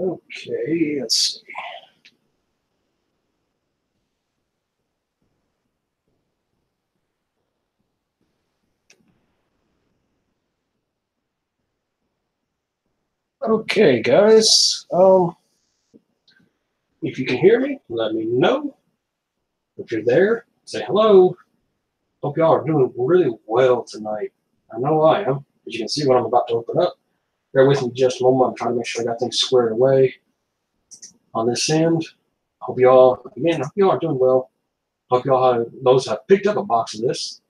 Okay, let's see. Okay, guys. If you can hear me, let me know. If you're there, say hello. Hope y'all are doing really well tonight. I know I am. As you can see what I'm about to open up. Bear with me just a moment. I'm trying to make sure I got things squared away on this end. Hope y'all are doing well. Hope y'all those have picked up a box of this.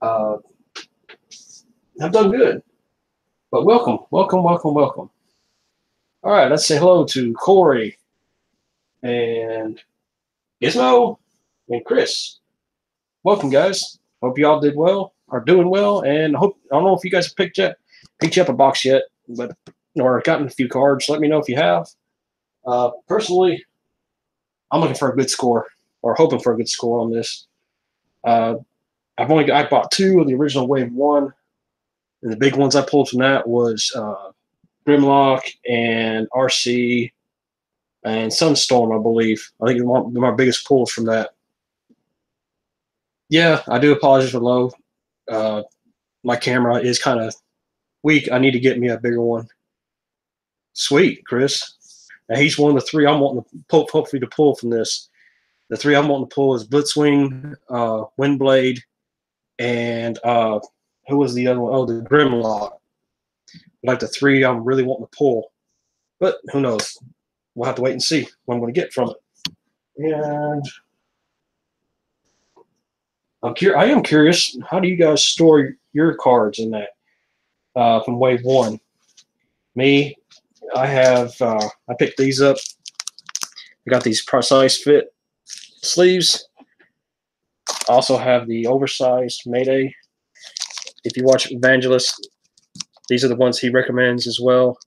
Have done good. But welcome. All right, let's say hello to Corey and Gizmo and Chris. Welcome, guys. Hope y'all did well, are doing well, and I don't know if you guys have picked you up a box yet, but or gotten a few cards. Let me know if you have. Personally, I'm looking for a good score, or hoping for a good score on this. I bought two of the original Wave 1, and the big ones I pulled from that was Grimlock and RC and Sunstorm, I believe. I think they're my biggest pulls from that. Yeah, I do apologize for low. My camera is kind of weak. I need to get me a bigger one. Sweet, Chris. Now he's one of the three I'm wanting to pull, hopefully to pull from this. The three I'm wanting to pull is Blitzwing, Windblade, and who was the other one? Oh, the Grimlock. Like the three I'm really wanting to pull. But who knows? We'll have to wait and see what I'm going to get from it. And I am curious, how do you guys store your cards in that from Wave 1? Me, I have, I picked these up. I got these precise fit sleeves. I also have the oversized Mayday. If you watch Evangelist, these are the ones he recommends as well.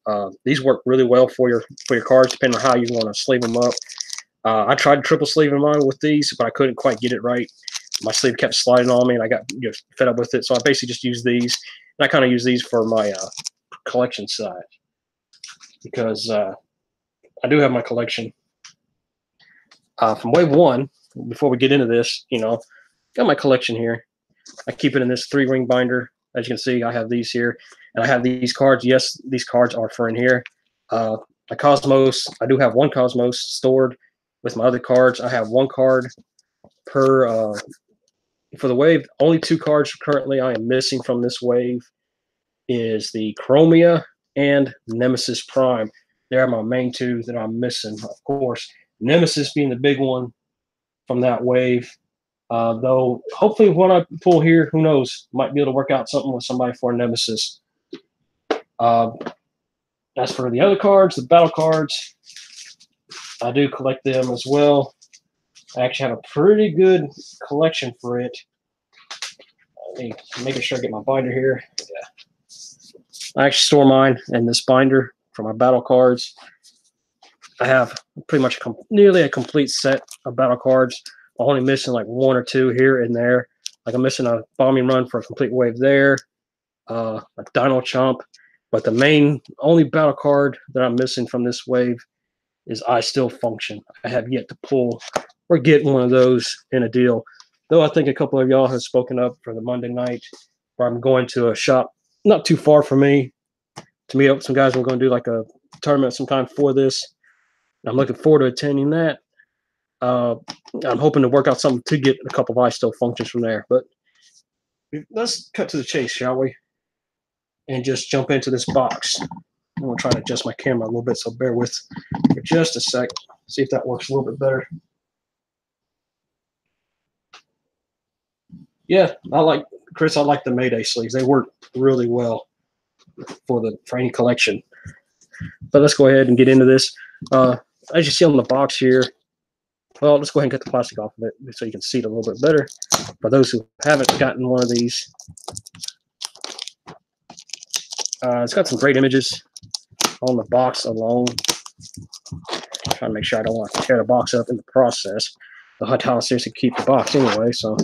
These work really well for your cards, depending on how you want to sleeve them up. I tried triple sleeving mine with these, but I couldn't quite get it right. My sleeve kept sliding on me, and I got fed up with it. So I basically just used these, and I kind of use these for my collection side because I do have my collection from Wave 1. Before we get into this, got my collection here. I keep it in this 3-ring binder. As you can see, I have these here, and I have these cards. Yes, these cards are for in here. My Cosmos, I do have one Cosmos stored with my other cards. I have one card per for the wave. Only 2 cards currently I am missing from this wave is the Chromia and Nemesis Prime. They are my main 2 that I'm missing. Of course, Nemesis being the big one from that wave. Though hopefully when I pull here, who knows, might be able to work out something with somebody for Nemesis. As for the other cards, the battle cards, I do collect them as well. I actually have a pretty good collection for it. Making sure I get my binder here. Yeah. I actually store mine in this binder for my battle cards. I have pretty much nearly a complete set of battle cards. I'm only missing like 1 or 2 here and there. Like I'm missing a bombing run for a complete wave there, a Dino Chomp. But the only battle card that I'm missing from this wave is I Still Function. I have yet to pull or get one of those in a deal. Though I think a couple of y'all have spoken up for the Monday night where I'm going to a shop not too far from me to meet up with some guys. We're going to do like a tournament sometime for this. I'm looking forward to attending that. I'm hoping to work out something to get a couple of I Still Functions from there. But let's cut to the chase, shall we? And just jump into this box. I'm going to try to adjust my camera a little bit, so bear with for just a sec. See if that works a little bit better. Yeah, I like the Mayday sleeves. They work really well for any collection. But let's go ahead and get into this. As you see on the box here, well, let's go ahead and get the plastic off of it so you can see it a little bit better. For those who haven't gotten one of these, it's got some great images on the box alone. I'm trying to make sure I don't want to tear the box up in the process. The Hot House seriously keep the box anyway, so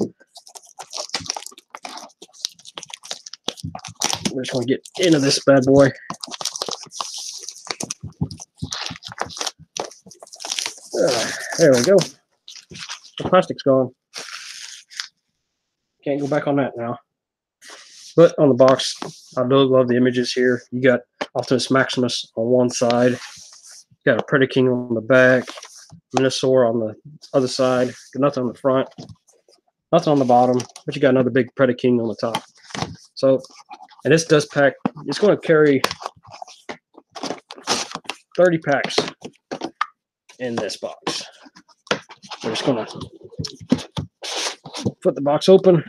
we're just going to get into this bad boy. There we go. The plastic's gone. Can't go back on that now. But on the box, I do love the images here. You got Optimus Maximus on one side. You got a Predaking on the back. Minosaur on the other side. Got nothing on the front. Nothing on the bottom. But you got another big Predaking on the top. So, and this does pack. It's going to carry 30 packs in this box. We're just going to put the box open.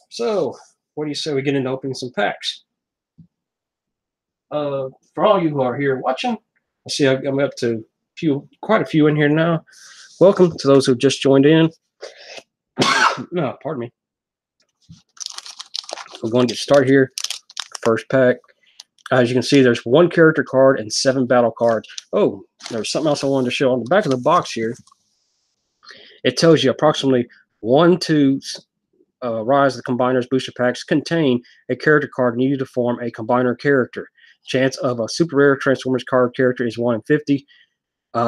So, what do you say we get into opening some packs? For all you who are here watching, I see I'm up to quite a few in here now. Welcome to those who just joined in. No, pardon me. We're going to get started here. First pack. As you can see, there's 1 character card and 7 battle cards. Oh, there's something else I wanted to show. On the back of the box here, it tells you approximately 1 to Rise of the Combiners booster packs contain a character card needed to form a Combiner character. Chance of a super rare Transformers card character is 1 in 50.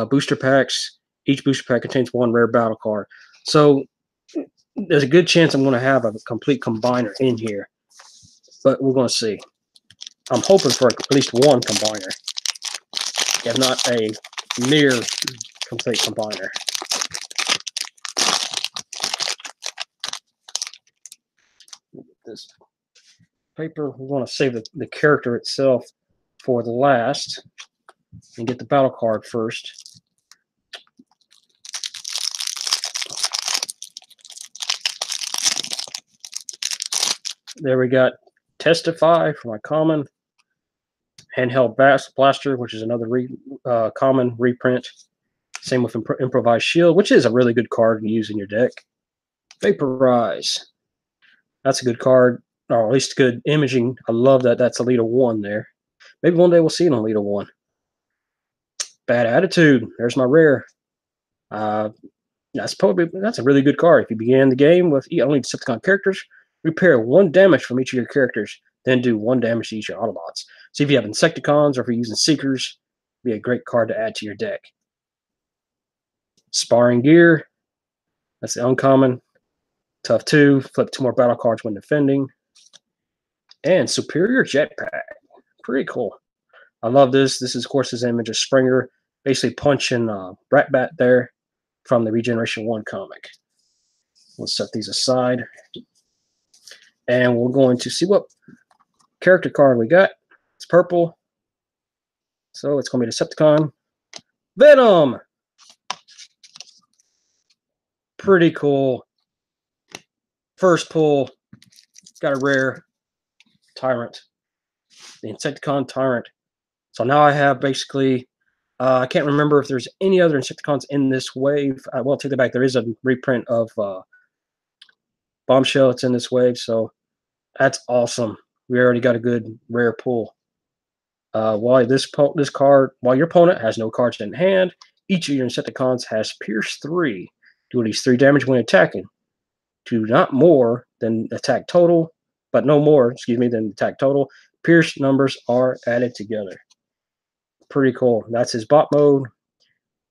Booster packs. Each booster pack contains 1 rare battle card. So there's a good chance I'm going to have a complete Combiner in here. But we're going to see. I'm hoping for at least 1 Combiner, if not a near complete Combiner. This paper, we want to save the character itself for the last and get the battle card first. There we got Testify for my common. Handheld Blaster, which is another common reprint. Same with Improvised Shield, which is a really good card to use in your deck. Vaporize. That's a good card, or at least good imaging. I love that. That's Elita 1 there. Maybe one day we'll see an Elita 1. Bad Attitude. There's my rare. That's a really good card. If you began the game with only Decepticon characters, repair 1 damage from each of your characters, then do 1 damage to each of your Autobots. So if you have Insecticons or if you're using Seekers, it'd be a great card to add to your deck. Sparring Gear. That's the uncommon. Tough 2. Flip 2 more battle cards when defending. And Superior Jetpack. Pretty cool. I love this. This is, of course, this image of Springer basically punching Bratbat there from the Regeneration 1 comic. We'll set these aside. And we're going to see what character card we got. It's purple. So it's going to be Decepticon. Venom! Pretty cool. First pull. Got a rare Tyrant. The Insecticon Tyrant. So now I have basically, I can't remember if there's any other Insecticons in this wave. Well, take that back. There is a reprint of Bombshell. It's in this wave. So that's awesome. We already got a good rare pull. While your opponent has no cards in hand, each of your Insecticons has Pierce 3. Do at least 3 damage when attacking. Do not more than attack total, but no more, than attack total. Pierce numbers are added together. Pretty cool. That's his bot mode,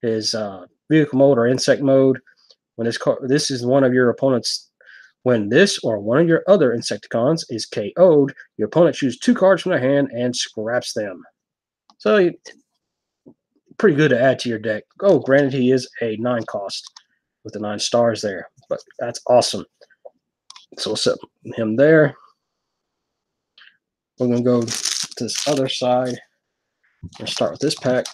his vehicle mode or insect mode. When this is one of your opponent's. When this or one of your other Insecticons is KO'd, your opponent chooses 2 cards from their hand and scraps them. So, pretty good to add to your deck. Oh, granted, he is a 9 cost with the 9 stars there, but that's awesome. So we'll set him there. We're going to go to this other side and start with this pack.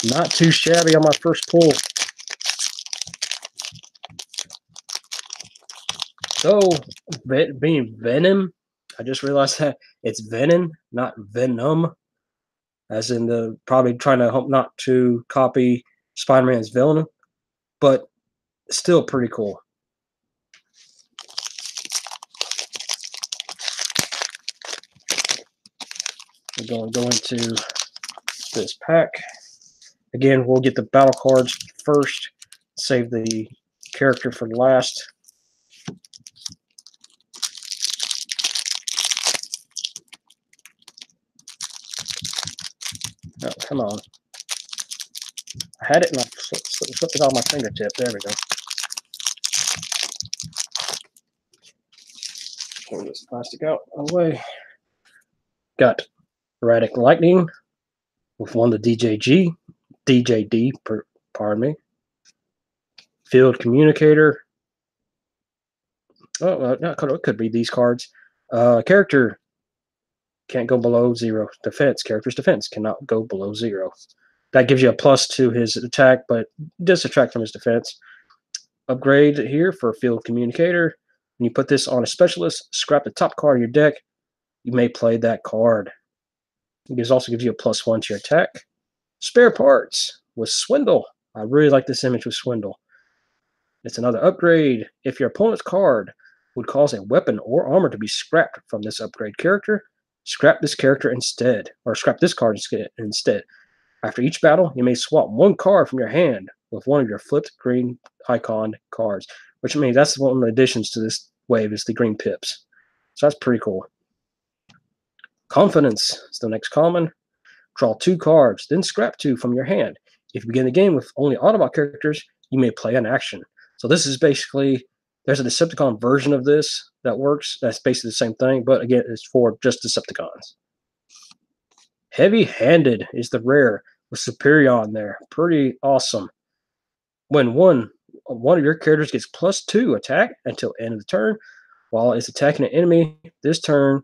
Not too shabby on my first pull. So, being Venom, I just realized that it's Venom, not Venom. As in probably trying to hope not to copy Spider-Man's villain, but still pretty cool. We're going to go into this pack. Again, we'll get the battle cards first, save the character for last. Come on. I had it and I slipped it off my fingertip. There we go. Pull this plastic out away. Got Erratic Lightning with one of the DJD, pardon me. Field Communicator. Oh, it could be these cards. Character can't go below 0. Defense. Character's defense cannot go below 0. That gives you a plus to his attack, but does subtract from his defense. Upgrade here for Field Communicator. When you put this on a specialist, scrap the top card of your deck. You may play that card. It also gives you a +1 to your attack. Spare parts with Swindle. I really like this image with Swindle. It's another upgrade. If your opponent's card would cause a weapon or armor to be scrapped from this upgrade character, scrap this character instead, or scrap this card instead. After each battle, you may swap one card from your hand with one of your flipped green icon cards, which means that's one of the additions to this wave is the green pips. So that's pretty cool. Confidence is the next common. Draw 2 cards, then scrap 2 from your hand. If you begin the game with only Autobot characters, you may play an action. So this is basically, there's a Decepticon version of this that works. That's basically the same thing, but again, it's for just Decepticons. Heavy-Handed is the rare with Superion there. Pretty awesome. When one of your characters gets +2 attack until end of the turn, while it's attacking an enemy this turn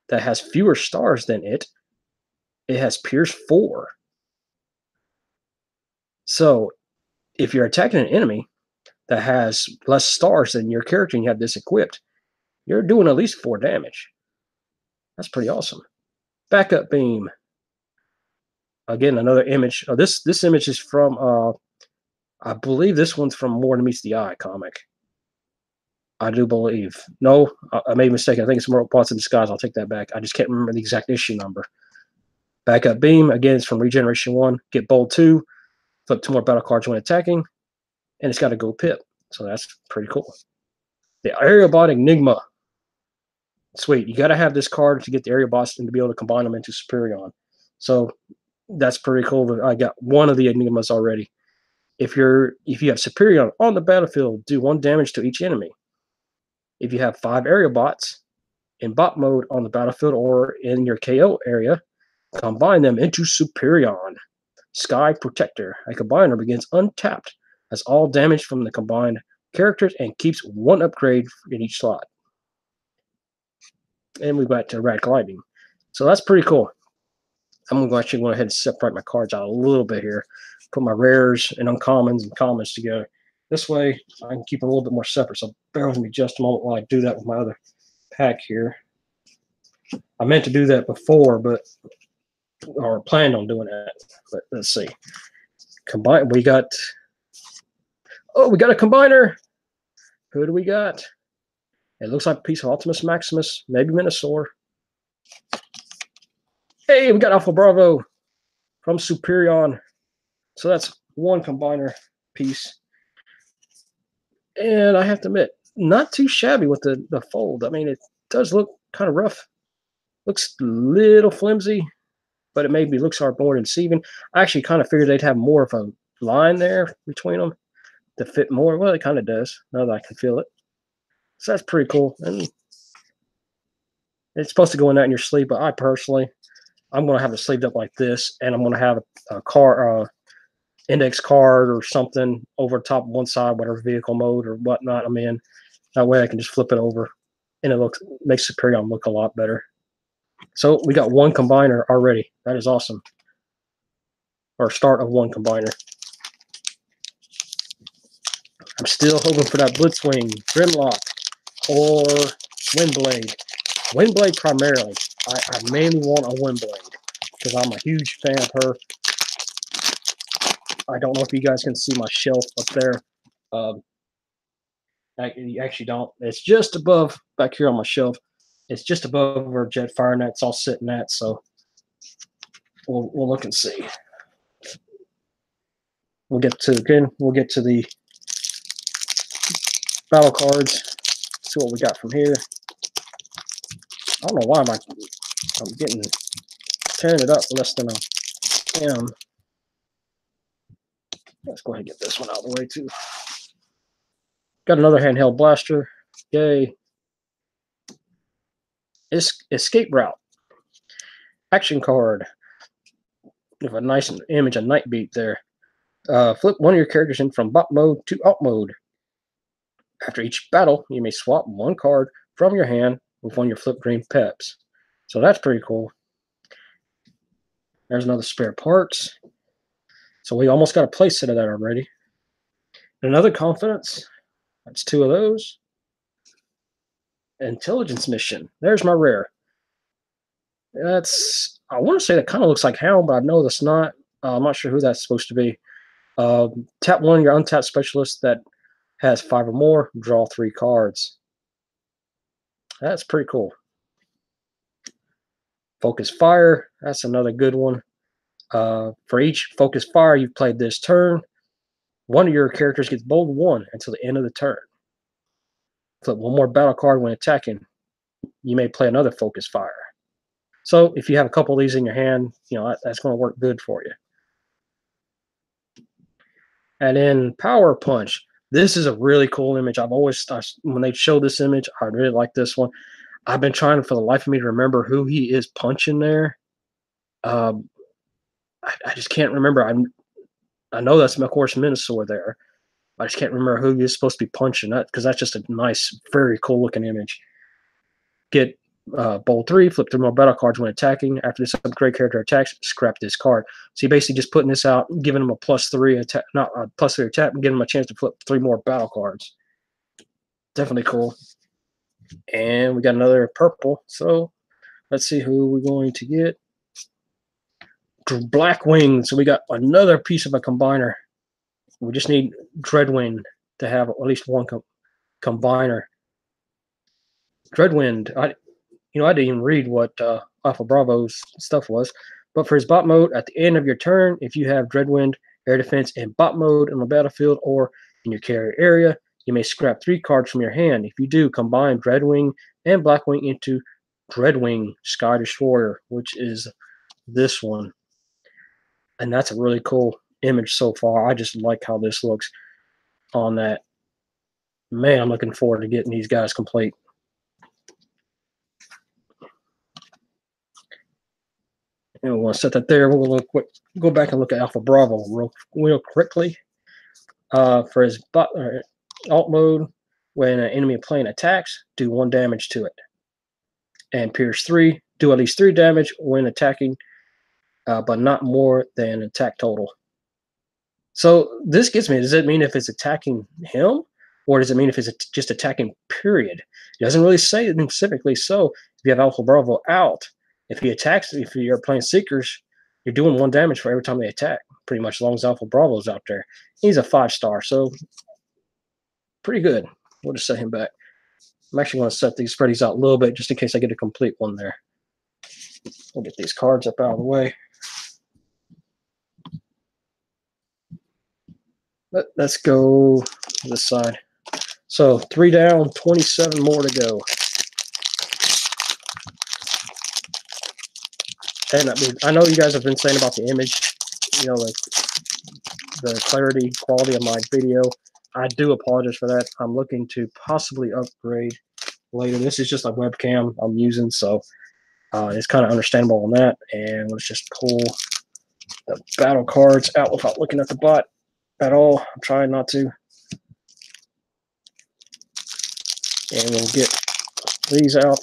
that has fewer stars than it has Pierce 4. So if you're attacking an enemy that has less stars than your character and you have this equipped, you're doing at least 4 damage. That's pretty awesome. Backup Beam. Again, another image. This image is from, I believe this one's from More Than Meets the Eye comic. I do believe. No, I made a mistake. I think it's Mortal Parts in Disguise. I'll take that back. I just can't remember the exact issue number. Backup Beam. Again, it's from Regeneration 1. Get Bold 2. Flip 2 more battle cards when attacking. And it's got a gold pip. So that's pretty cool. The Aerobot Enigma. Sweet. You got to have this card to get the Aerobots and to be able to combine them into Superion. So that's pretty cool. I got one of the Enigmas already. If you have Superion on the battlefield, do 1 damage to each enemy. If you have 5 Aerobots in bot mode on the battlefield or in your KO area, combine them into Superion. Sky Protector. A combiner begins untapped, has all damage from the combined characters, and keeps 1 upgrade in each slot. And we got to Erratic Lightning. So that's pretty cool. I'm actually going to go ahead and separate my cards out a little bit here. Put my rares and uncommons and commons together. This way, I can keep them a little bit more separate. So bear with me just a moment while I do that with my other pack here. I meant to do that before, or planned on doing that. But let's see. Combine. We got a combiner. Who do we got? It looks like a piece of Optimus Maximus, maybe Minosaur. Hey, we got Alpha Bravo from Superion. So that's 1 combiner piece. And I have to admit, not too shabby with the fold. I mean, it does look kind of rough. Looks a little flimsy, but it maybe looks more deceiving. I actually kind of figured they'd have more of a line there between them to fit more. Well, it kind of does, now that I can feel it. So that's pretty cool. And it's supposed to go in your sleeve, but I'm going to have it sleeved up like this, and I'm going to have a index card or something over top of one side, whatever vehicle mode or whatnot I'm in. That way I can just flip it over, and it makes Superion look a lot better. So we got 1 combiner already. That is awesome. Or start of 1 combiner. I'm still hoping for that Blitzwing, Grimlock, or Windblade. Windblade primarily. I mainly want a Windblade because I'm a huge fan of her. I don't know if you guys can see my shelf up there. You actually don't. It's just above, back here on my shelf. It's just above where Jetfire Net's all sitting at. So we'll look and see. We'll get to the battle cards. See what we got from here. I don't know why I'm tearing it up less than webcam. Let's go ahead and get this one out of the way too. Got another handheld blaster. Yay. Escape Route. Action card. With a nice image of Nightbeat there. Flip one of your characters in from bot mode to alt mode. After each battle, you may swap one card from your hand with one of your flip green peps. So that's pretty cool. There's another spare parts. So we almost got a play set of that already. Another confidence. That's two of those. Intelligence mission. There's my rare. That's, I want to say that kind of looks like Hound, but I know that's not. I'm not sure who that's supposed to be. Tap one of your untapped specialists that has 5 or more. Draw 3 cards. That's pretty cool. Focus Fire. That's another good one. For each Focus Fire you've played this turn, one of your characters gets bold 1 until the end of the turn. Flip one more battle card when attacking. You may play another Focus Fire. So if you have a couple of these in your hand, you know that's going to work good for you. And then Power Punch. This is a really cool image. When they show this image, I really like this one. I've been trying for the life of me to remember who he is punching there. I just can't remember. I know that's, of course, Minosaur there. I just can't remember who he's supposed to be punching that, because that's just a nice, very cool looking image. Get bold 3, flip 3 more battle cards when attacking. After this upgrade character attacks, scrap this card. So you're basically just putting this out, giving him a +3 attack, not a +3 attack, and giving him a chance to flip 3 more battle cards. Definitely cool. And we got another purple. So let's see who we're going to get. Blackwing. So we got another piece of a combiner. We just need Dreadwind to have at least one combiner. Dreadwind. I didn't even read what Alpha Bravo's stuff was. But for his bot mode, at the end of your turn, if you have Dreadwind air defense in bot mode on the battlefield or in your carrier area, you may scrap 3 cards from your hand. If you do, combine Dreadwing and Blackwing into Dreadwing Sky Destroyer, which is this one. And that's a really cool image so far. I just like how this looks on that. Man, I'm looking forward to getting these guys complete. And we want to set that there. We'll go back and look at Alpha Bravo real quickly. For his alt mode, when an enemy plane attacks, do 1 damage to it. And Pierce 3, do at least 3 damage when attacking, but not more than attack total. So this gets me. Does it mean if it's attacking him, or does it mean if it's just attacking period? It doesn't really say it specifically. So if you have Alpha Bravo out, if he attacks, if you're playing Seekers, you're doing 1 damage for every time they attack, pretty much, as long as Alpha Bravo's out there. He's a 5-star, so pretty good. We'll just set him back. I'm actually going to set these Freddies out a little bit just in case I get a complete one there. We'll get these cards up out of the way. Let's go to this side. So 3 down, 27 more to go. And I know you guys have been saying about the image, the clarity, quality of my video. I do apologize for that. I'm looking to possibly upgrade later. This is just a webcam I'm using, so it's kind of understandable on that. And let's just pull the battle cards out without looking at the bot at all. I'm trying not to. And we'll get these out.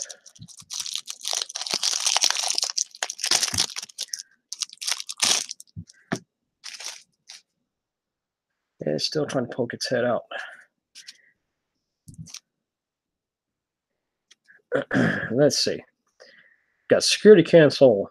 Yeah, it's still trying to poke its head out. Let's see. Got security console.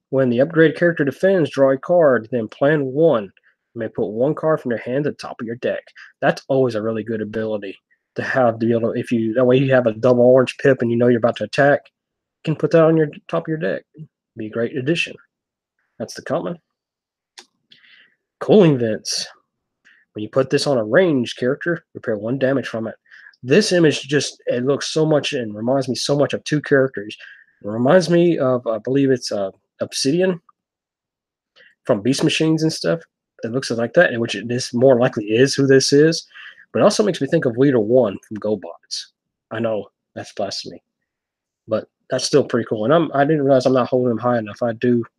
When the upgrade character defends, draw a card, then plan 1. You may put 1 card from your hand at the top of your deck. That's always a really good ability to have. That way you have a double orange pip and you know you're about to attack, you can put that on your top of your deck. Be a great addition. That's the common. Cooling Vents. When you put this on a ranged character, repair 1 damage from it. This image it looks so much and reminds me so much of 2 characters. It reminds me of, I believe it's obsidian from Beast Machines and stuff. It looks like that, which this more likely is who this is. But it also makes me think of Leader 1 from GoBots. I know that's blasphemy, but that's still pretty cool. And I didn't realize I'm not holding him high enough. I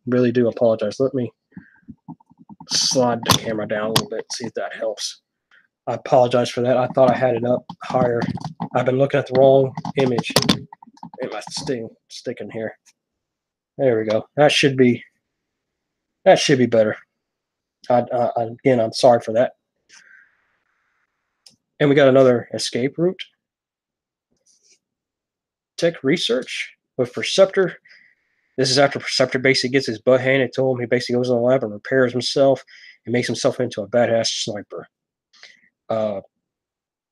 really do apologize. Let me slide the camera down a little bit, see if that helps. I apologize for that. I thought I had it up higher. I've been looking at the wrong image. It might stick in here. There we go. That should be better. Again, I'm sorry for that. And we got another escape route. Tech research with Perceptor. This is after Perceptor basically gets his butt handed to him. He basically goes in the lab and repairs himself and makes himself into a badass sniper.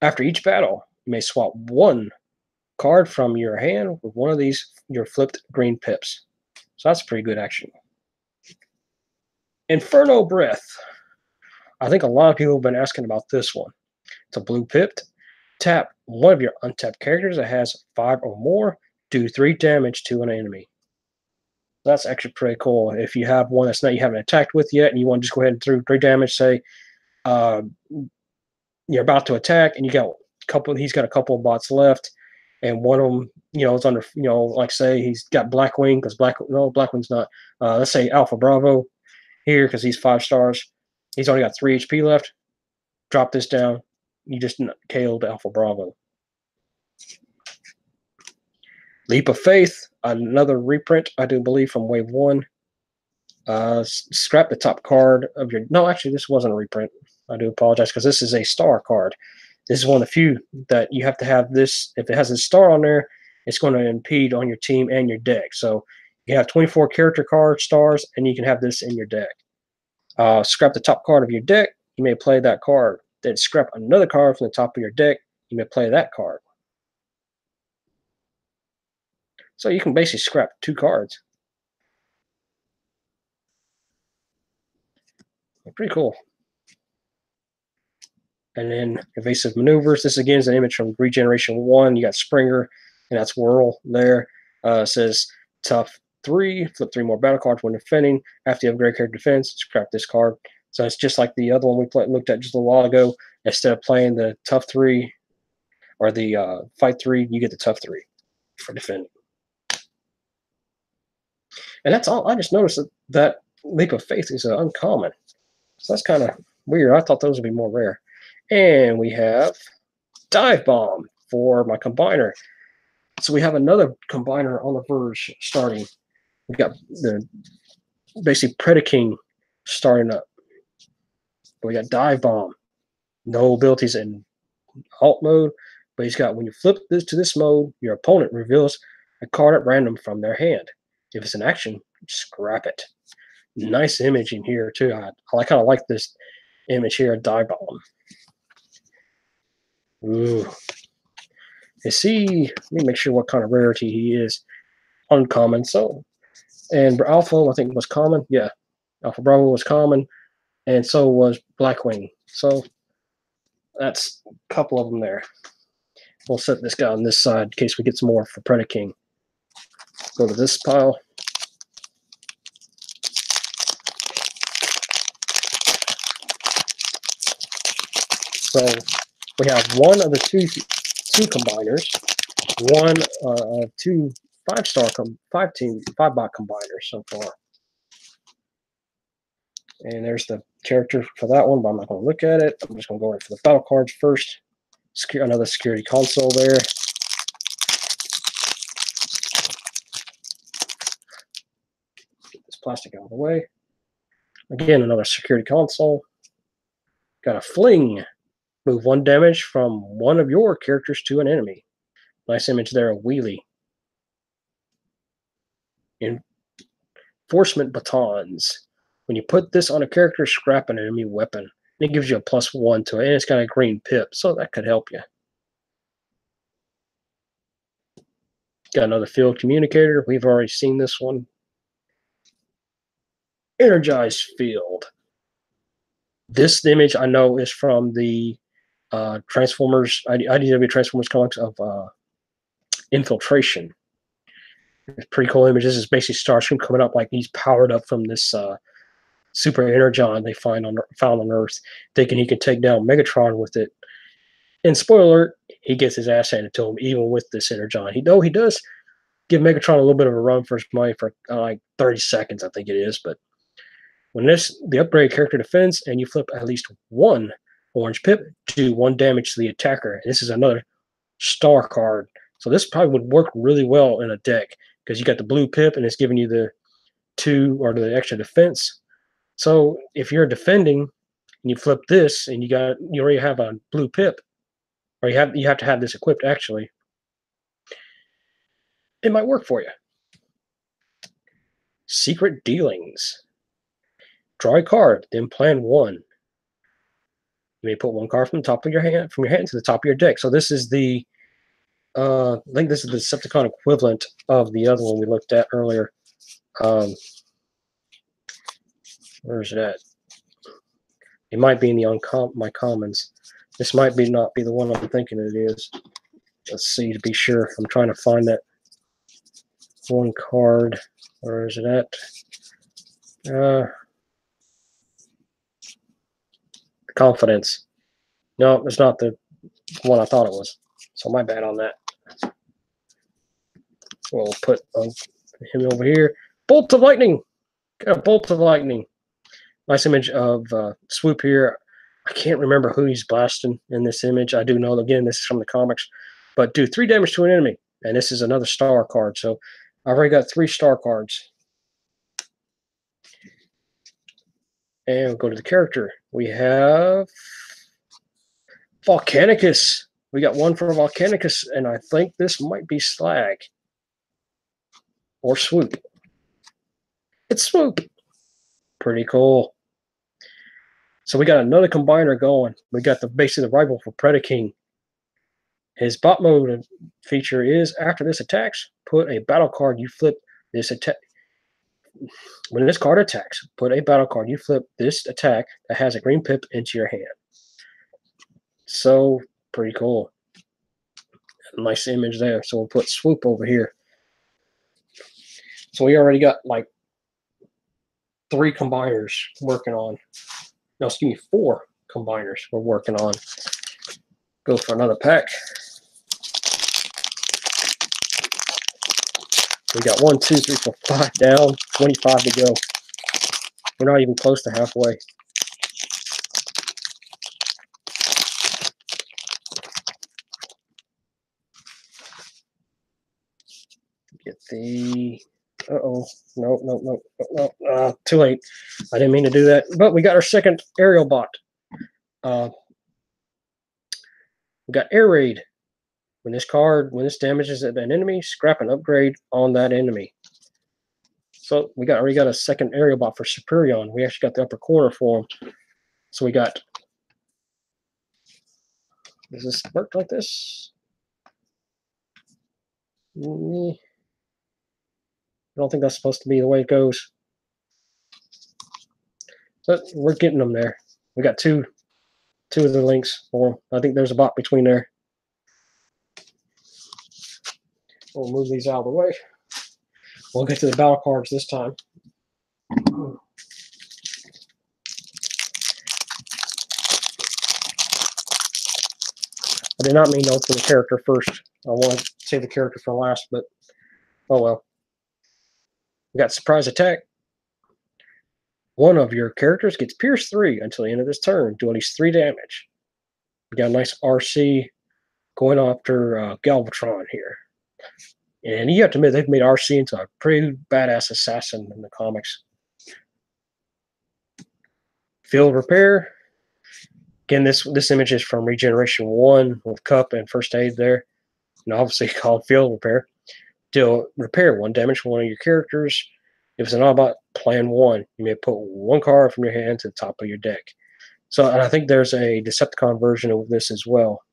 After each battle, you may swap one card from your hand with one of your flipped green pips. So that's pretty good action. Inferno Breath. I think a lot of people have been asking about this one. It's a blue pip. Tap one of your untapped characters that has 5 or more. Do 3 damage to an enemy. That's actually pretty cool. If you have one that's not you haven't attacked with yet, and you want to just go ahead and do 3 damage, say you're about to attack, and he's got a couple of bots left, and one of them, is under, like say he's got Blackwing because Blackwing's not. Let's say Alpha Bravo here because he's 5 stars. He's only got 3 HP left. Drop this down. You just KO'd Alpha Bravo. Leap of Faith, another reprint, I do believe, from Wave 1. Scrap the top card of your... No, actually, this wasn't a reprint. I do apologize, because this is a star card. This is one of the few that you have to have this. If it has a star on there, it's going to impede on your team and your deck. So you have 24 character card stars, and you can have this in your deck. Scrap the top card of your deck. You may play that card. Then scrap another card from the top of your deck. You may play that card. So you can basically scrap 2 cards. Pretty cool. And then Evasive Maneuvers. This again is an image from Regeneration 1. You got Springer, and that's Whirl there. It says Tough 3. Flip 3 more battle cards when defending. After you upgrade character defense, scrap this card. So it's just like the other one we looked at just a while ago. Instead of playing the Tough 3 or the Fight 3, you get the Tough 3 for defending. And that's all. I just noticed that Leap of Faith is uncommon. So that's kind of weird. I thought those would be more rare. And we have Dive Bomb for my combiner. So we have another combiner on the verge starting. We've got the basically Predaking starting up. We got Dive Bomb. No abilities in alt mode, but he's got, when you flip this to this mode, your opponent reveals a card at random from their hand. If it's an action, scrap it. Nice image in here too. I kind of like this image here, Dive Bomb. Ooh. Let me make sure what kind of rarity he is. Uncommon. So, and Alpha, I think, was common. Yeah, Alpha Bravo was common, and so was Blackwing. So that's a couple of them there. We'll set this guy on this side in case we get some more for Predaking. Go to this pile. So we have one of the two combiners, one of 2 5-star 5-bot combiners so far. And there's the character for that one, but I'm not going to look at it. I'm just going to go right for the battle cards first. Another security console there. Get this plastic out of the way. Again, another security console. Got a Fling. Move 1 damage from one of your characters to an enemy. Nice image there of Wheelie. Enforcement Batons. When you put this on a character, scrap an enemy weapon. It gives you a +1 to it, and it's got a green pip, so that could help you. Got another Field Communicator. We've already seen this one. Energized Field. This image I know is from the Transformers, IDW Transformers comics of Infiltration. It's a pretty cool image. This is basically Starscream coming up like he's powered up from this super energon they found on Earth, thinking he can take down Megatron with it. And spoiler alert, he gets his ass handed to him even with this energon. He does give Megatron a little bit of a run for his money for like 30 seconds, I think it is. But when the upgrade character defends and you flip at least one orange pip, do 1 damage to the attacker. And this is another star card. So this probably would work really well in a deck because you got the blue pip and it's giving you the 2 or the extra defense. So if you're defending and you flip this and you already have a blue pip, or you have to have this equipped actually, it might work for you. Secret Dealings. Draw a card, then plan 1. You may put 1 card from the top of your hand to the top of your deck. So this is the I think this is the Decepticon equivalent of the other one we looked at earlier. Where's it at? It might be in the my commons. This might not be the one I'm thinking it is. Let's see to be sure. I'm trying to find that 1 card. Where is it at? Confidence. No, it's not the one I thought it was. So my bad on that. We'll put him over here. Bolt of Lightning. Got a Bolt of Lightning. Nice image of Swoop here. I can't remember who he's blasting in this image. I do know, again, this is from the comics. But do 3 damage to an enemy. And this is another star card. So I've already got 3 star cards. And we'll go to the character. We have Volcanicus. We got 1 for Volcanicus, and I think this might be Slag. Or Swoop. It's Swoop. Pretty cool. So we got another combiner going. We got basically the rival for Predaking. His bot mode feature is after this attacks, put a battle card. You flip this attack. When this card attacks, put a battle card. You flip this attack that has a green pip into your hand. So pretty cool. Nice image there. So we'll put Swoop over here. So we already got like 3 combiners working on. No, excuse me, 4 combiners we're working on. Go for another pack. We got 1, 2, 3, 4, 5 down, 25 to go. We're not even close to halfway. Get the... Uh-oh. No. Too late. I didn't mean to do that. But we got our second aerial bot. We got Air Raid. When this damages an enemy, scrap an upgrade on that enemy. So we already got a second aerial bot for Superion. We actually got the upper corner for him. So we got... Does this work like this? I don't think that's supposed to be the way it goes. But we're getting them there. We got two of the links for them. I think there's a bot between there. We'll move these out of the way. We'll get to the battle cards this time. I did not mean to open the character first. I want to save the character for last, but oh well. We got Surprise Attack. One of your characters gets Pierce 3 until the end of this turn. Do at least 3 damage. We got a nice RC going after Galvatron here. And you have to admit, they've made RC into a pretty badass assassin in the comics. Field Repair. Again, this image is from Regeneration 1 with Cup and First Aid there. And obviously called Field Repair. Deal repair 1 damage for one of your characters. If it's an Autobot, plan 1. You may put 1 card from your hand to the top of your deck. So, and I think there's a Decepticon version of this as well.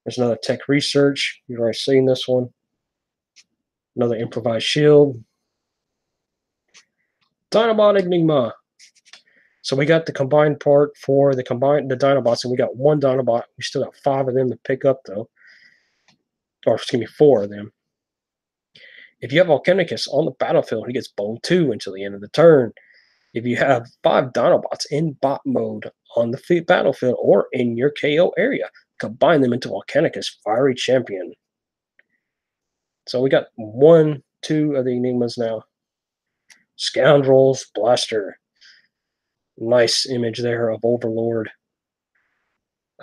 There's another Tech Research. You've already seen this one. Another Improvised Shield. Dinobot Enigma. So we got the combined part for the Dinobots, and we got 1 Dinobot. We still got 5 of them to pick up, though. Or, excuse me, 4 of them. If you have Volcanicus on the battlefield, he gets Bone 2 until the end of the turn. If you have 5 Dinobots in bot mode on the battlefield or in your KO area, combine them into Volcanicus Fiery Champion. So we got 1, 2 of the Enigmas now. Scoundrels Blaster. Nice image there of Overlord.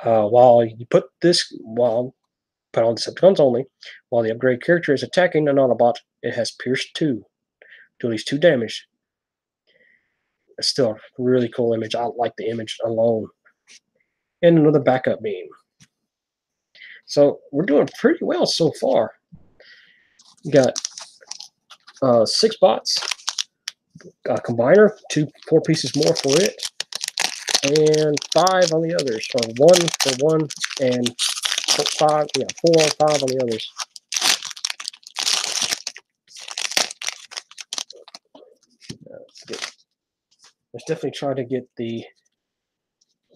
While you put this, put on Decepticons only, while the upgrade character is attacking an Autobot, it has Pierce 2. Do at least 2 damage. It's still a really cool image. I like the image alone. And another backup beam. So we're doing pretty well so far. We got 6 bots, a combiner, 4 pieces more for it, and 5 on the others. So 1 for 1 and 5, 4 or 5 on the others. Let's definitely try to get the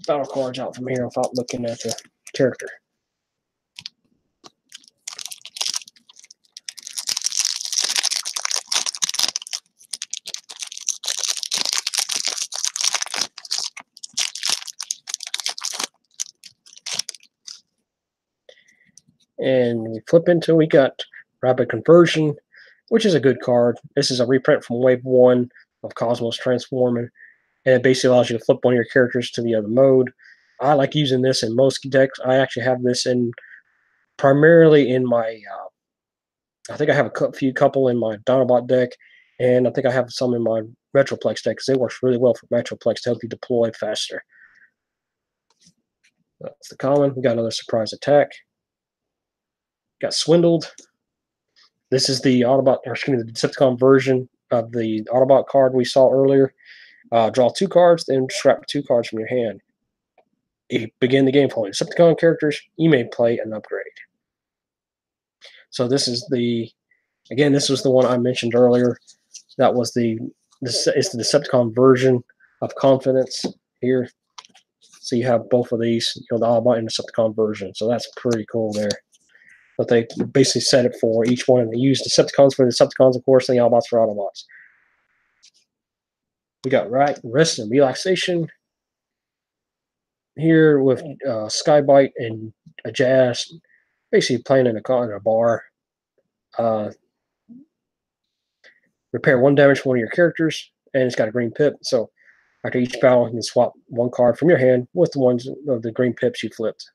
battle cards out from here without looking at the character. And we flip into, we got Rapid Conversion, which is a good card. This is a reprint from Wave 1 of Cosmos Transforming, and it basically allows you to flip one of your characters to the other mode. I like using this in most decks. I actually have this in primarily in my, I think I have a few couple in my Dinobot deck, and I think I have some in my Metroplex deck because it works really well for Metroplex to help you deploy faster. That's the common. We got another surprise attack. Got Swindled. This is the Autobot, or excuse me, the Decepticon version of the Autobot card we saw earlier. Draw 2 cards, then scrap 2 cards from your hand. If you begin the game following Decepticon characters, you may play an upgrade. So this is again, this was the one I mentioned earlier. That was it's the Decepticon version of Confidence here. So you have both of these, the Autobot and Decepticon version. So that's pretty cool there. But they basically set it for each one, and they use Decepticons for Decepticons, of course, and the Autobots for Autobots. We got Rest and Relaxation here with Skybite and a Jazz, basically playing in a bar. Repair 1 damage from one of your characters, and it's got a green pip. So after each battle, you can swap 1 card from your hand with the ones of the green pips you flipped.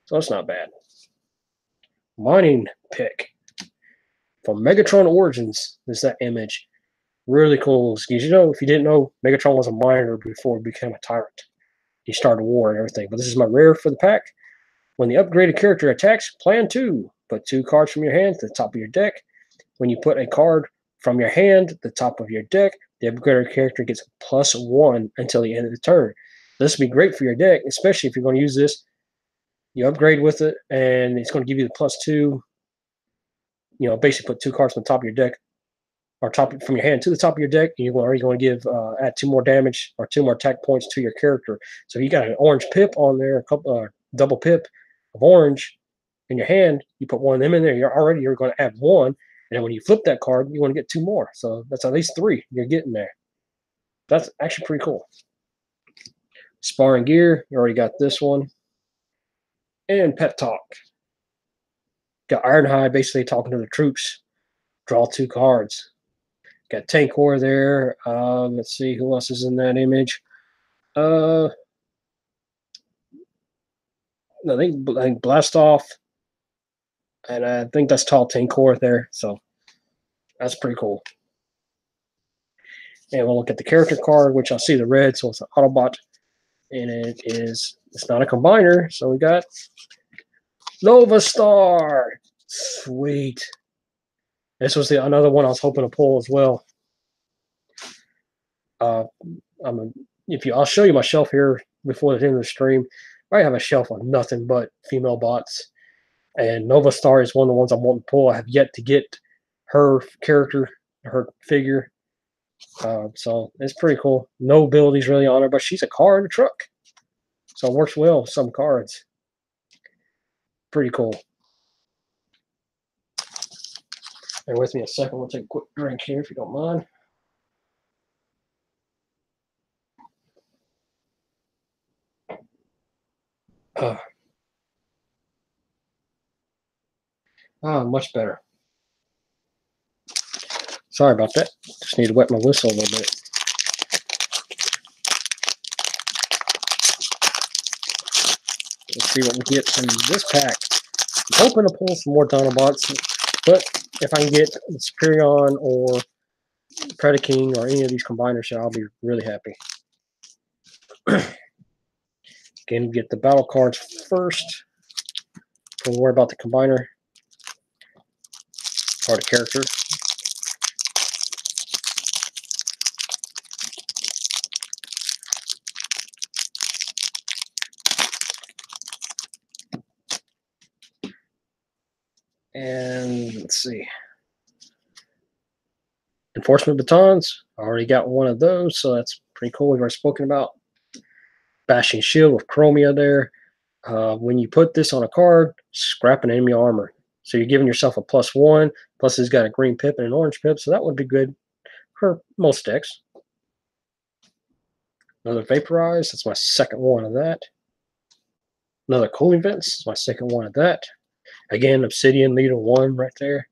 So that's not bad. Mining Pick from Megatron Origins is that image. Really cool. Because if you didn't know, Megatron was a miner before he became a tyrant. He started a war and everything. But this is my rare for the pack. When the upgraded character attacks, plan 2. Put 2 cards from your hand to the top of your deck. When you put a card from your hand to the top of your deck, the upgraded character gets +1 until the end of the turn. This would be great for your deck, especially if you're going to use this. You upgrade with it, and it's going to give you the +2. Basically put 2 cards from the top of your deck, or from your hand to the top of your deck, and you're already going to add 2 more damage or 2 more attack points to your character. So if you got an orange pip on there, a couple double pip of orange in your hand, you put 1 of them in there, you're going to add 1, and then when you flip that card, you want to get 2 more. So that's at least 3 you're getting there. That's actually pretty cool. Sparring Gear, you already got this one. And Pet Talk. Got Ironhide basically talking to the troops. Draw 2 cards. Got Tankor there. Let's see who else is in that image. I think Blastoff. And I think that's Tall Tankor there. So that's pretty cool. And we'll look at the character card, which I see the red, so it's an Autobot. And it's not a combiner. So we got Nova Star. Sweet. This was another one I was hoping to pull as well. I'll show you my shelf here before the end of the stream. I have a shelf of nothing but female bots, and Nova Star is one of the ones I want to pull. I have yet to get her character, her figure, so it's pretty cool. No abilities really on her, but she's a car in a truck, so it works well with some cards. Pretty cool. Bear with me a second. We'll take a quick drink here if you don't mind. Much better. Sorry about that. Just need to wet my whistle a little bit. Let's see what we get from this pack. I'm hoping to pull some more Dinobots, but if I can get the Superion or Predaking or any of these combiners, I'll be really happy. Again, get the battle cards first. Don't worry about the combiner or the character. And let's see. Enforcement batons. I already got one of those, so that's pretty cool. We've already spoken about. Bashing shield with Chromia there. When you put this on a card, scrap an enemy armor. So you're giving yourself a +1. Plus it's got a green pip and an orange pip, so that would be good for most decks. Another Vaporize. That's my second one of that. Another Cooling Vents. That's my second one of that. Again, Obsidian Leader 1 right there.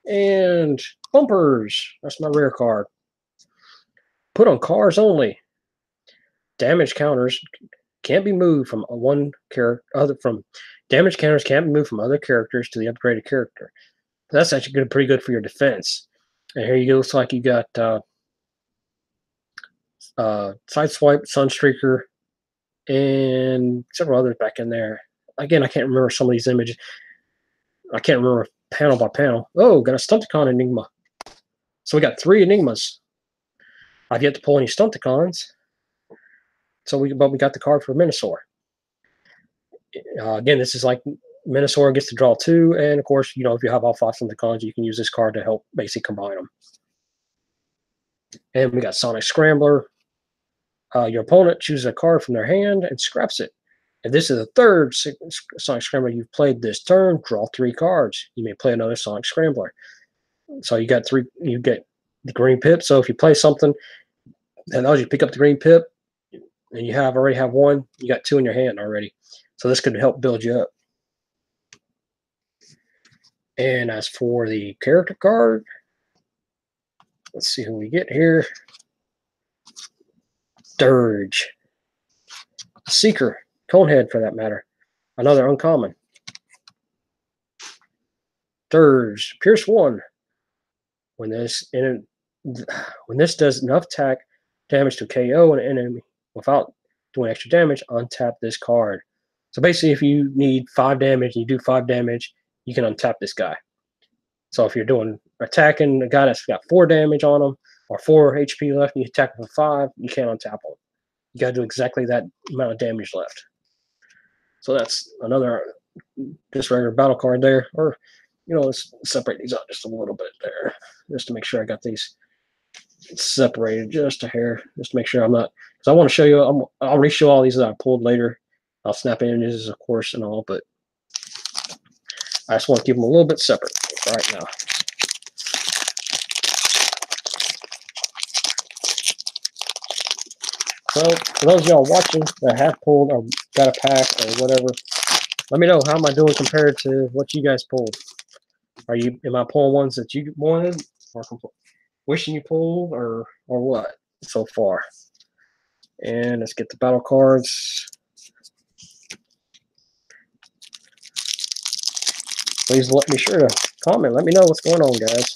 And Bumpers. That's my rare card. Put on cards only. Damage counters can't be moved from one character damage counters can't be moved from other characters to the upgraded character. That's actually good, pretty good for your defense. And here you go. Looks like you got Sideswipe, Sunstreaker, and several others back in there. Again, I can't remember some of these images. I can't remember panel by panel. Oh, got a Stunticon Enigma. So we got 3 Enigmas. I've yet to pull any Stunticons. So we got the card for Minosaur. Again, this is like Minosaur gets to draw 2, and of course, you know, if you have all 5 Stunticons, you can use this card to help basically combine them. And we got Sonic Scrambler. Your opponent chooses a card from their hand and scraps it. If this is the 3rd Sonic Scrambler you've played this turn, draw 3 cards. You may play another Sonic Scrambler. So you got 3. You get the green pip. So if you play something and you pick up the green pip, and you already have 1, you got 2 in your hand already. So this could help build you up. And as for the character card, let's see who we get here. Dirge. Seeker. Conehead, for that matter. Another uncommon. Dirge. Pierce 1. When this does enough attack damage to KO an enemy without doing extra damage, untap this card. So basically, if you need 5 damage and you do 5 damage, you can untap this guy. So if you're attacking a guy that's got 4 damage on him or 4 HP left and you attack him for 5, you can't untap him. You got to do exactly that amount of damage left. So that's another just regular battle card there. Or, you know, let's separate these out just a little bit there, just to make sure I got these separated just a hair, just to make sure I'm not, because I want to show you, I'll re-show all these that I pulled later. I'll snap images, of course, and all, but I just want to keep them a little bit separate right now. So, for those of y'all watching that have pulled or got a pack or whatever, let me know how am I doing compared to what you guys pulled. Am I pulling ones that you wanted or wishing you pulled or what so far? And let's get the battle cards. Please be sure to comment. Let me know what's going on, guys.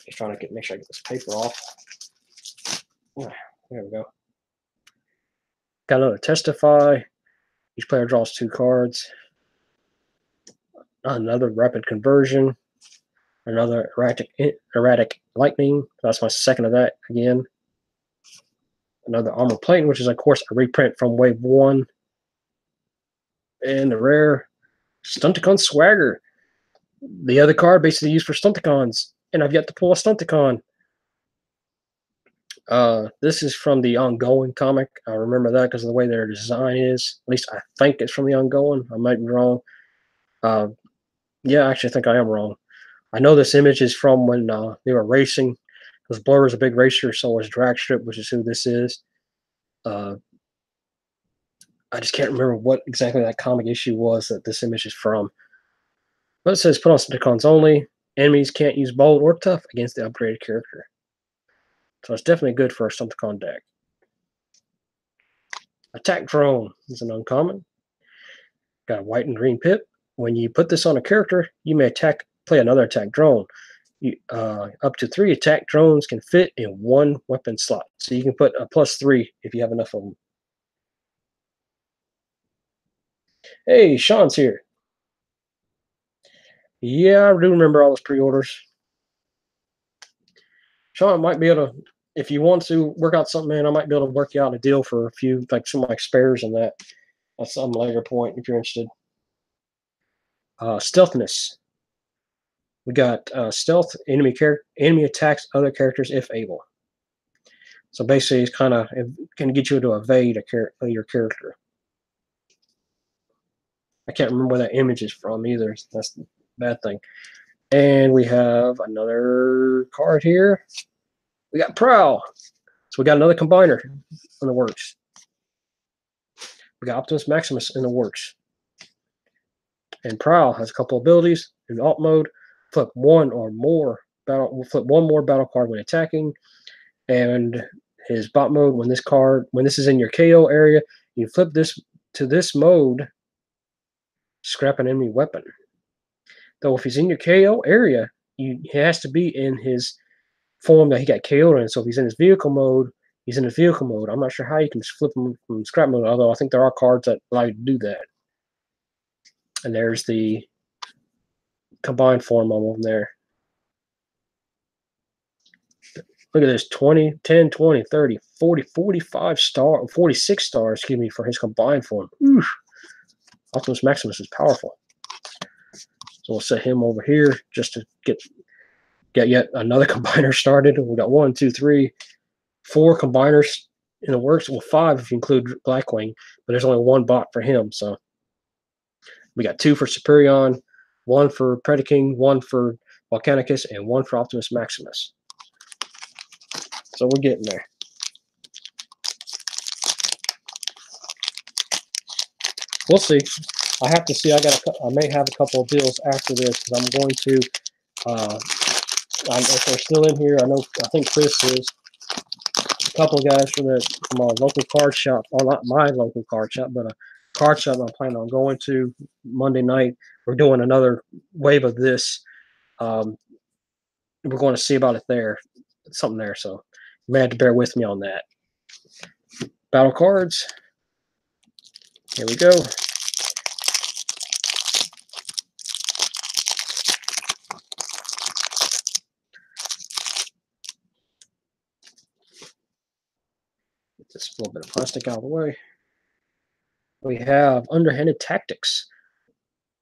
Just trying to make sure I get this paper off. There we go. Got another Testify. Each player draws 2 cards. Another Rapid Conversion. Another Erratic Lightning. That's my second of that again. Another Armor Plate, which is, of course, a reprint from Wave 1. And the rare Stunticon Swagger. The other card basically used for Stunticons. And I've yet to pull a Stunticon. This is from the Ongoing comic. I remember that because of the way their design is. At least I think it's from the Ongoing. I might be wrong. Uh, yeah, actually, I think I am wrong. I know this image is from when they were racing. Because Blur was a big racer, so was Dragstrip, which is who this is. Uh, I just can't remember what exactly that comic issue was that this image is from. But it says put on Decepticons only. Enemies can't use bold or tough against the upgraded character. So it's definitely good for a Decepticon deck. Attack Drone is an uncommon. Got a white and green pip. When you put this on a character, you may play another attack drone. Up to 3 attack drones can fit in 1 weapon slot. So you can put a +3 if you have enough of them. Hey, Sean's here. Yeah, I do remember all those pre-orders. Sean might be able to, if you want to work out something, man, I might be able to work you out a deal for a few, like some of my spares and that. At some later point, if you're interested. Stealthiness. We got stealth. Enemy attacks other characters if able. So basically, it's kind of it can get you to evade your character. I can't remember where that image is from either. That's the bad thing. And we have another card here. We got Prowl. So we got another combiner in the works. We got Optimus Maximus in the works. And Prowl has a couple abilities. In alt mode, flip one more battle card when attacking. And his bot mode, when this is in your KO area, you flip this to this mode, scrap an enemy weapon. Though if he's in your KO area, he has to be in his form that he got KO'd in. So if he's in his vehicle mode, he's in his vehicle mode. I'm not sure how you can flip him from scrap mode, although I think there are cards that allow you to do that. And there's the combined form of them there. Look at this, 20, 10, 20, 30, 40, 46 stars, excuse me, for his combined form. Oof. Optimus Maximus is powerful. So we'll set him over here just to get yet another combiner started. We got 1, 2, 3, 4 combiners in the works. Well, 5 if you include Blackwing, but there's only 1 bot for him. So we got 2 for Superion, 1 for Predaking, 1 for Volcanicus, and 1 for Optimus Maximus. So we're getting there. We'll see. I have to see. I may have a couple of deals after this because I'm going to. If they're still in here, I think Chris is. A couple of guys from our local card shop, or not my local card shop, but a card shop I'm planning on going to Monday night. We're doing another wave of this. We're going to see about it there, something there. So you may have to bear with me on that. Battle cards. Here we go. Get this little bit of plastic out of the way. We have Underhanded Tactics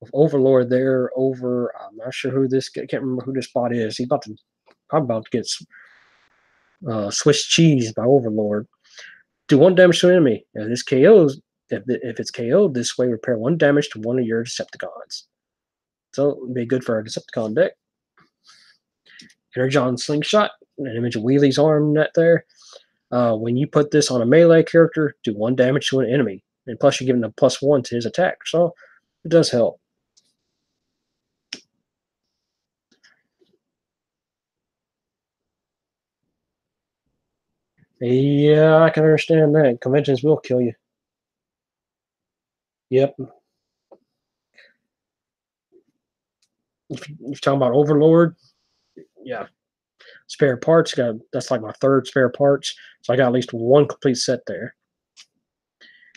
of Overlord there over. I'm not sure who this. I can't remember who this bot is. He's probably about to get Swiss cheese by Overlord. Do 1 damage to an enemy. If this KOs, if it's KO'd this way, repair 1 damage to 1 of your Decepticons. So it'd be good for our Decepticon deck. Energon Slingshot, an image of Wheelie's arm net there. When you put this on a melee character, do 1 damage to an enemy. And plus you're giving a +1 to his attack. So it does help. Yeah, I can understand that. Conventions will kill you. Yep. If you're talking about Overlord, yeah. Spare parts, that's like my 3rd spare parts. So I got at least 1 complete set there.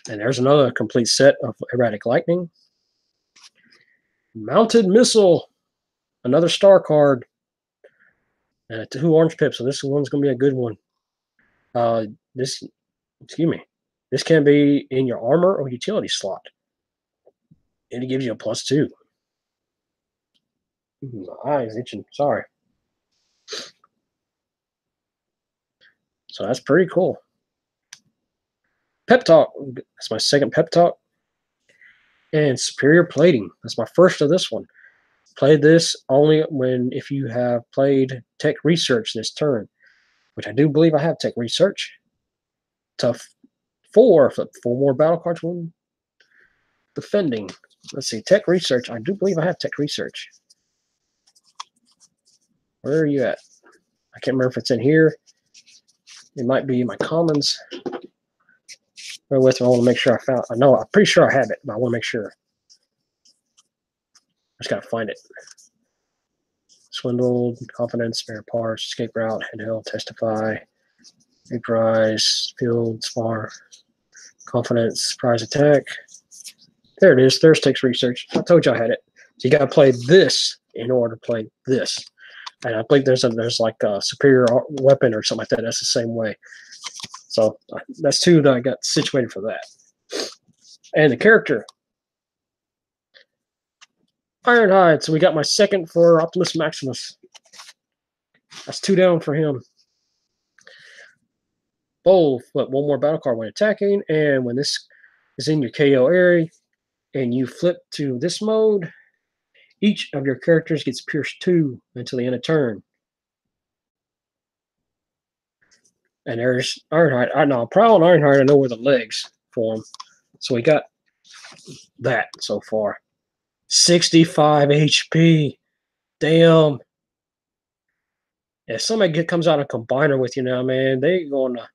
And there's another complete set of Erratic Lightning. Mounted Missile, another star card. And 2 orange pips, so this one's going to be a good one. This can be in your armor or utility slot. And it gives you a +2. My eye's itching, sorry. So that's pretty cool. Pep Talk, that's my 2nd Pep Talk. And superior plating. That's my first of this one. Play this only if you have played Tech Research this turn, which I do believe I have Tech Research. Tough 4, flip 4 more battle cards when defending. Let's see, Tech Research. I do believe I have Tech Research. Where are you at? I can't remember if it's in here. It might be in my commons. Bear with me. I want to make sure I found. I know. I'm pretty sure I have it, but I want to make sure. I just gotta find it. Swindled, confidence, spare parts, escape route, handheld, testify, vaporize, field, spar, confidence, surprise attack. There it is. There's Tech Research. I told you I had it. So you gotta play this in order to play this. And I believe there's like a superior weapon or something like that. That's the same way. So that's 2 that I got situated for that. And the character, Ironhide. So we got my second for Optimus Maximus. That's 2 down for him. Both flip 1 more battle card when attacking, and when this is in your KO area, and you flip to this mode, each of your characters gets pierced 2 until the end of turn. And there's Ironhide. I know Prowl and Ironhide. I know where the legs for him. So we got that so far. 65 HP. Damn. If somebody comes out a combiner with you now, man, they gonna,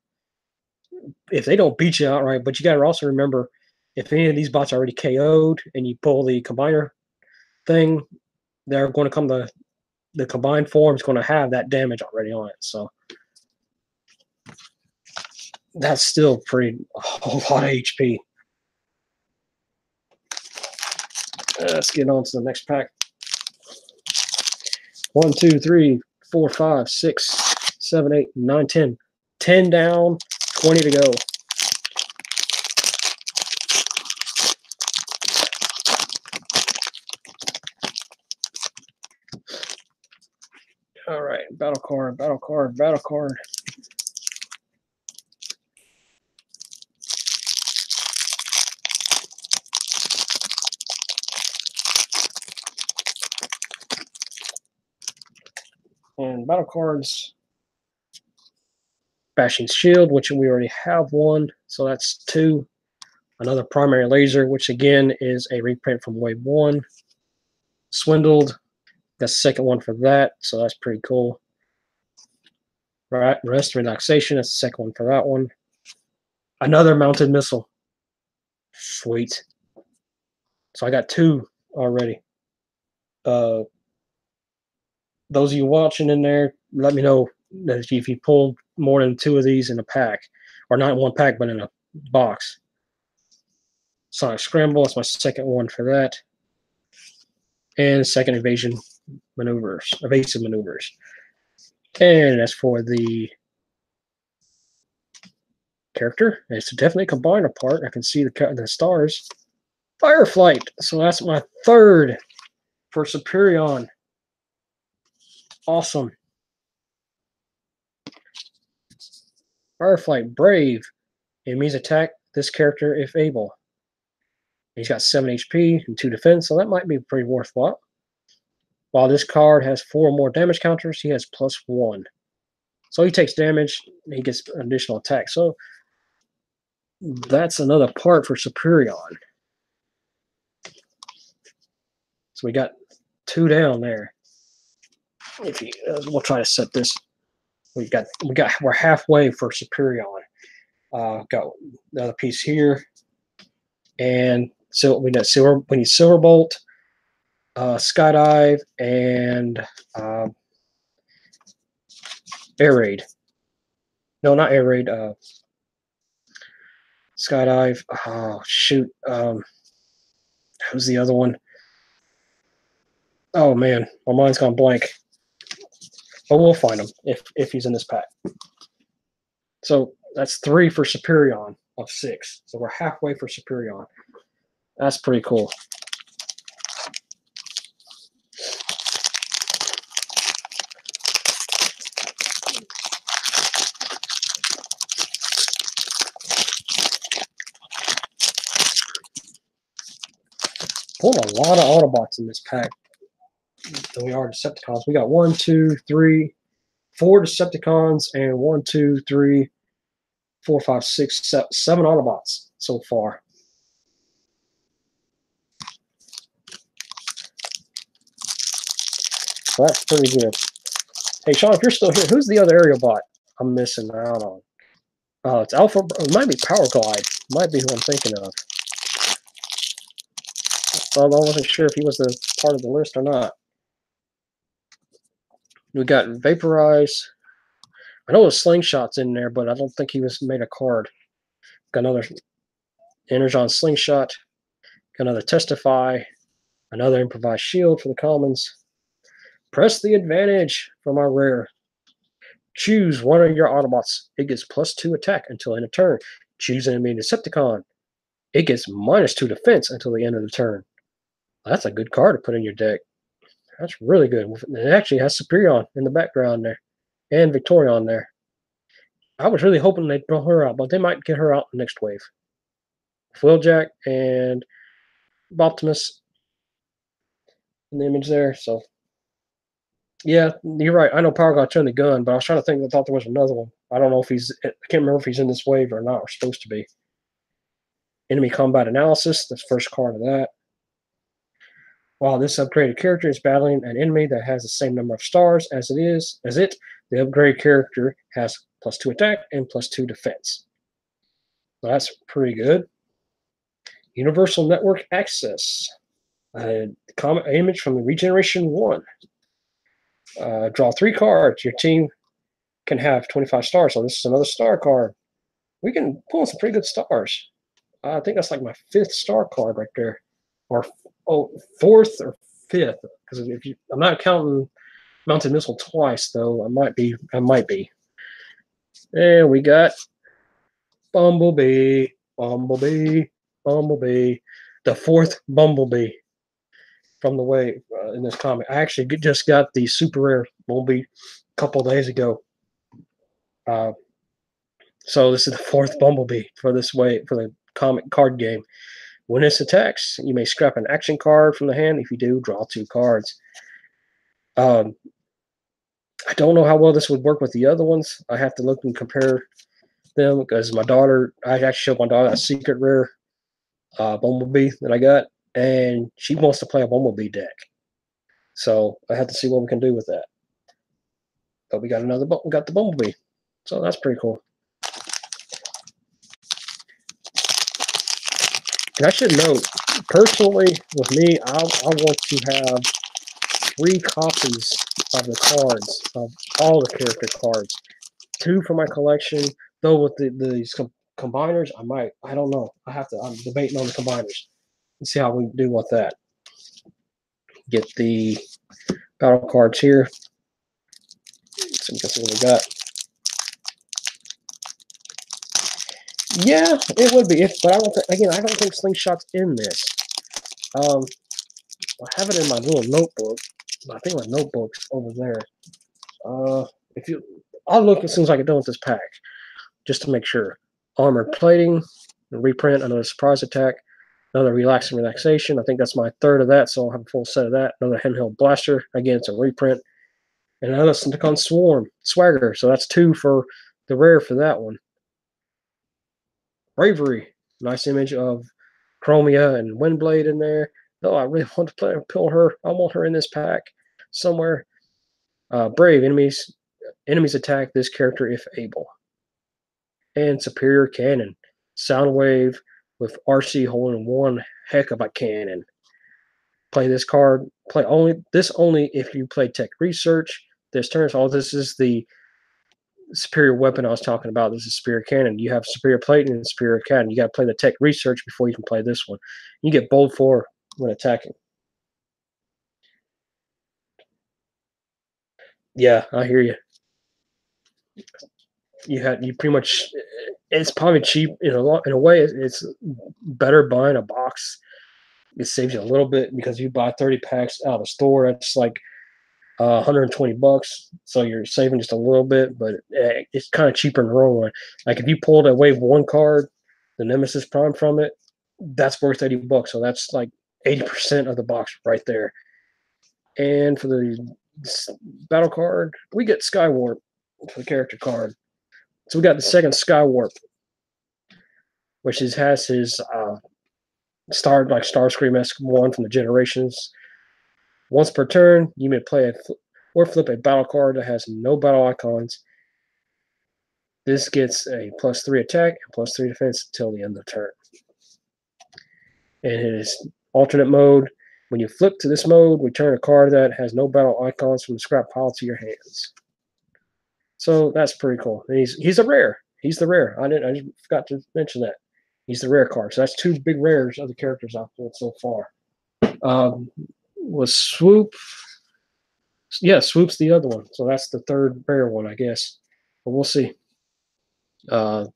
if they don't beat you outright, but you gotta also remember, if any of these bots are already KO'd and you pull the combiner thing, they're going to come the combined form is going to have that damage already on it. So that's still a whole lot of HP. Let's get on to the next pack. 1, 2, 3, 4, 5, 6, 7, 8, 9, 10. 10 down, 20 to go. All right, battle card, battle card, battle card. And battle cards, Bashing Shield, which we already have 1, so that's 2. Another Primary Laser, which again is a reprint from Wave 1. Swindled, that's the second one for that, so that's pretty cool. Right, Rest Relaxation, that's the second one for that one. Another Mounted Missile. Sweet. So I got 2 already. Those of you watching in there, let me know that if you pulled more than 2 of these in a pack, or not in one pack, but in a box. Sonic Scramble, that's my second one for that. And second evasive maneuvers. And as for the character, it's definitely combined apart. I can see the stars. Fireflight. So that's my 3rd for Superion. Awesome. Fireflight, brave. Enemies attack this character if able. He's got 7 HP and 2 defense, so that might be pretty worthwhile. While this card has 4 more damage counters, he has +1. So he takes damage, he gets additional attack. So that's another part for Superion. So we got 2 down there. We'll try to set this. We're halfway for Superion. Got another piece here, and so we need Silverbolt, Skydive, and Air Raid. No, not Air Raid. Skydive. Oh shoot. Who's the other one? Oh man, my mind's gone blank. But we'll find him if he's in this pack. So that's 3 for Superion of 6. So we're halfway for Superion. That's pretty cool. Pulled a lot of Autobots in this pack than we are Decepticons. We got 1, 2, 3, 4 Decepticons and 1, 2, 3, 4, 5, 6, 7 Autobots so far. So that's pretty good. Hey, Sean, if you're still here, who's the other aerial bot I'm missing out on? Oh, it's Alpha. It might be Power Glide. Might be who I'm thinking of. Although I wasn't sure if he was the part of the list or not. We got Vaporize. I know the Slingshot's in there, but I don't think he was made a card. Got another Energon Slingshot. Got another Testify. Another Improvised Shield for the commons. Press the Advantage from our rare. Choose one of your Autobots. It gets +2 attack until end of turn. Choose an enemy Decepticon. It gets -2 defense until the end of the turn. That's a good card to put in your deck. That's really good. It actually has Superion in the background there. And Victorion there. I was really hoping they'd throw her out, but they might get her out in the next wave. Wheeljack and Optimus in the image there. So, yeah, you're right. I know Power Glide turned the gun, but I was trying to think. I thought there was another one. I don't know if he's. I can't remember if he's in this wave or not. Or supposed to be. Enemy Combat Analysis. That's the first card of that. While this upgraded character is battling an enemy that has the same number of stars as it, the upgraded character has +2 attack and +2 defense. So that's pretty good. Universal Network Access. Comet image from the Regeneration 1. Draw 3 cards. Your team can have 25 stars. So this is another star card. We can pull some pretty good stars. I think that's like my 5th star card right there. Or 4th or 5th. Because I'm not counting Mounted Missile twice, though. I might be. And we got Bumblebee. The 4th Bumblebee from the wave in this comic. I actually just got the super rare Bumblebee a couple days ago. So this is the 4th Bumblebee for this wave for the comic card game. When this attacks, you may scrap an action card from the hand. If you do, draw 2 cards. I don't know how well this would work with the other ones. I have to look and compare them because I actually showed my daughter a secret rare Bumblebee that I got, and she wants to play a Bumblebee deck. So I have to see what we can do with that. But we got the Bumblebee, so that's pretty cool. And I should note, personally, with me, I want to have 3 copies of the cards, of all the character cards. 2 for my collection, though with these combiners, I don't know. I'm debating on the combiners and see how we do with that. Get the battle cards here. So we can see what we got. Yeah, it would be, but I don't think Slingshot's in this. I have it in my little notebook. I think my notebook's over there. I'll look as soon as I get done with this pack, just to make sure. Armored Plating, reprint, another Surprise Attack, another Relaxation. I think that's my 3rd of that, so I'll have a full set of that. Another Handheld Blaster. Again, it's a reprint. And another Synticon Swagger. So that's 2 for the rare for that one. Bravery. Nice image of Chromia and Windblade in there. Though I really want to pull her. I want her in this pack somewhere. Brave. Enemies attack this character if able. And Superior Cannon. Soundwave with RC holding one heck of a cannon. Play this card. Play only if you play Tech Research this turn. So this is the superior weapon I was talking about. This is Superior Cannon. You have Superior Plating and Superior Cannon. You got to play the Tech Research before you can play this one. You get bold 4 when attacking. Yeah, I hear you. You pretty much. It's probably cheap in a way. It's better buying a box. It saves you a little bit because you buy 30 packs out of the store. That's like $120, so you're saving just a little bit, but it's kind of cheaper in the long run. Like if you pulled a Wave 1 card, the Nemesis Prime from it, that's worth $80. So that's like 80% of the box right there. And for the battle card, we get Skywarp for the character card. So we got the second Skywarp, which has his Starscream-esque one from the Generations. Once per turn, you may play or flip a battle card that has no battle icons. This gets a +3 attack and +3 defense until the end of the turn. And it is alternate mode. When you flip to this mode, return a card that has no battle icons from the scrap pile to your hands. So that's pretty cool. And he's a rare. He's the rare. I forgot to mention that. He's the rare card. So that's two big rares of the characters I've pulled so far. Was Swoop? Yeah, Swoop's the other one. So that's the third rare one, I guess. But we'll see. The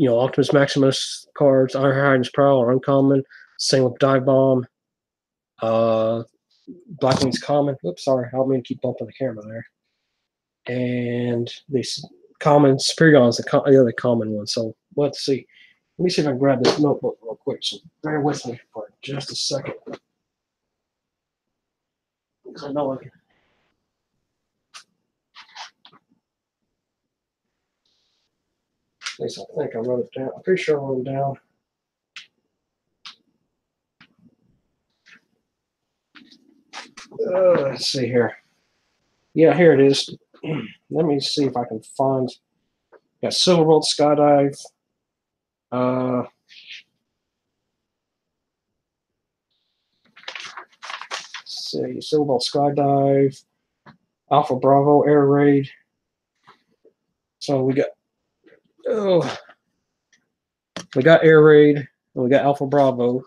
Optimus Maximus cards, Ironhide's Prowl are uncommon. Same with Dive Bomb. Blackwing's common. Oops, sorry, I don't mean to keep bumping the camera there. And these common Superion's the other common one. So let's see. Let me see if I can grab this notebook real quick. So bear with me for just a second. Because I know I can. At least I think I wrote it down. I'm pretty sure I wrote it down. Let's see here. Yeah, here it is. Let me see if I can find. Got Silverbolt Skydive. See, Silverbolt Skydive. Alpha Bravo Air Raid. So we got. We got Air Raid, and we got Alpha Bravo,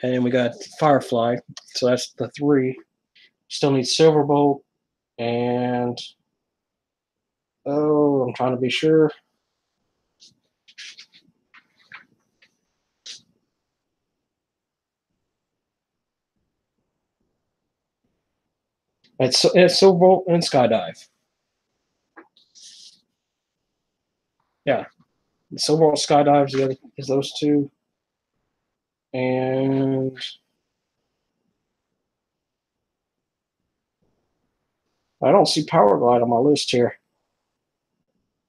and we got Firefly. So that's the three. Still need Silverbolt, and I'm trying to be sure. It's Silverbolt and Skydive. Yeah. Silverbolt Skydive's the other is those two. And I don't see Power Glide on my list here.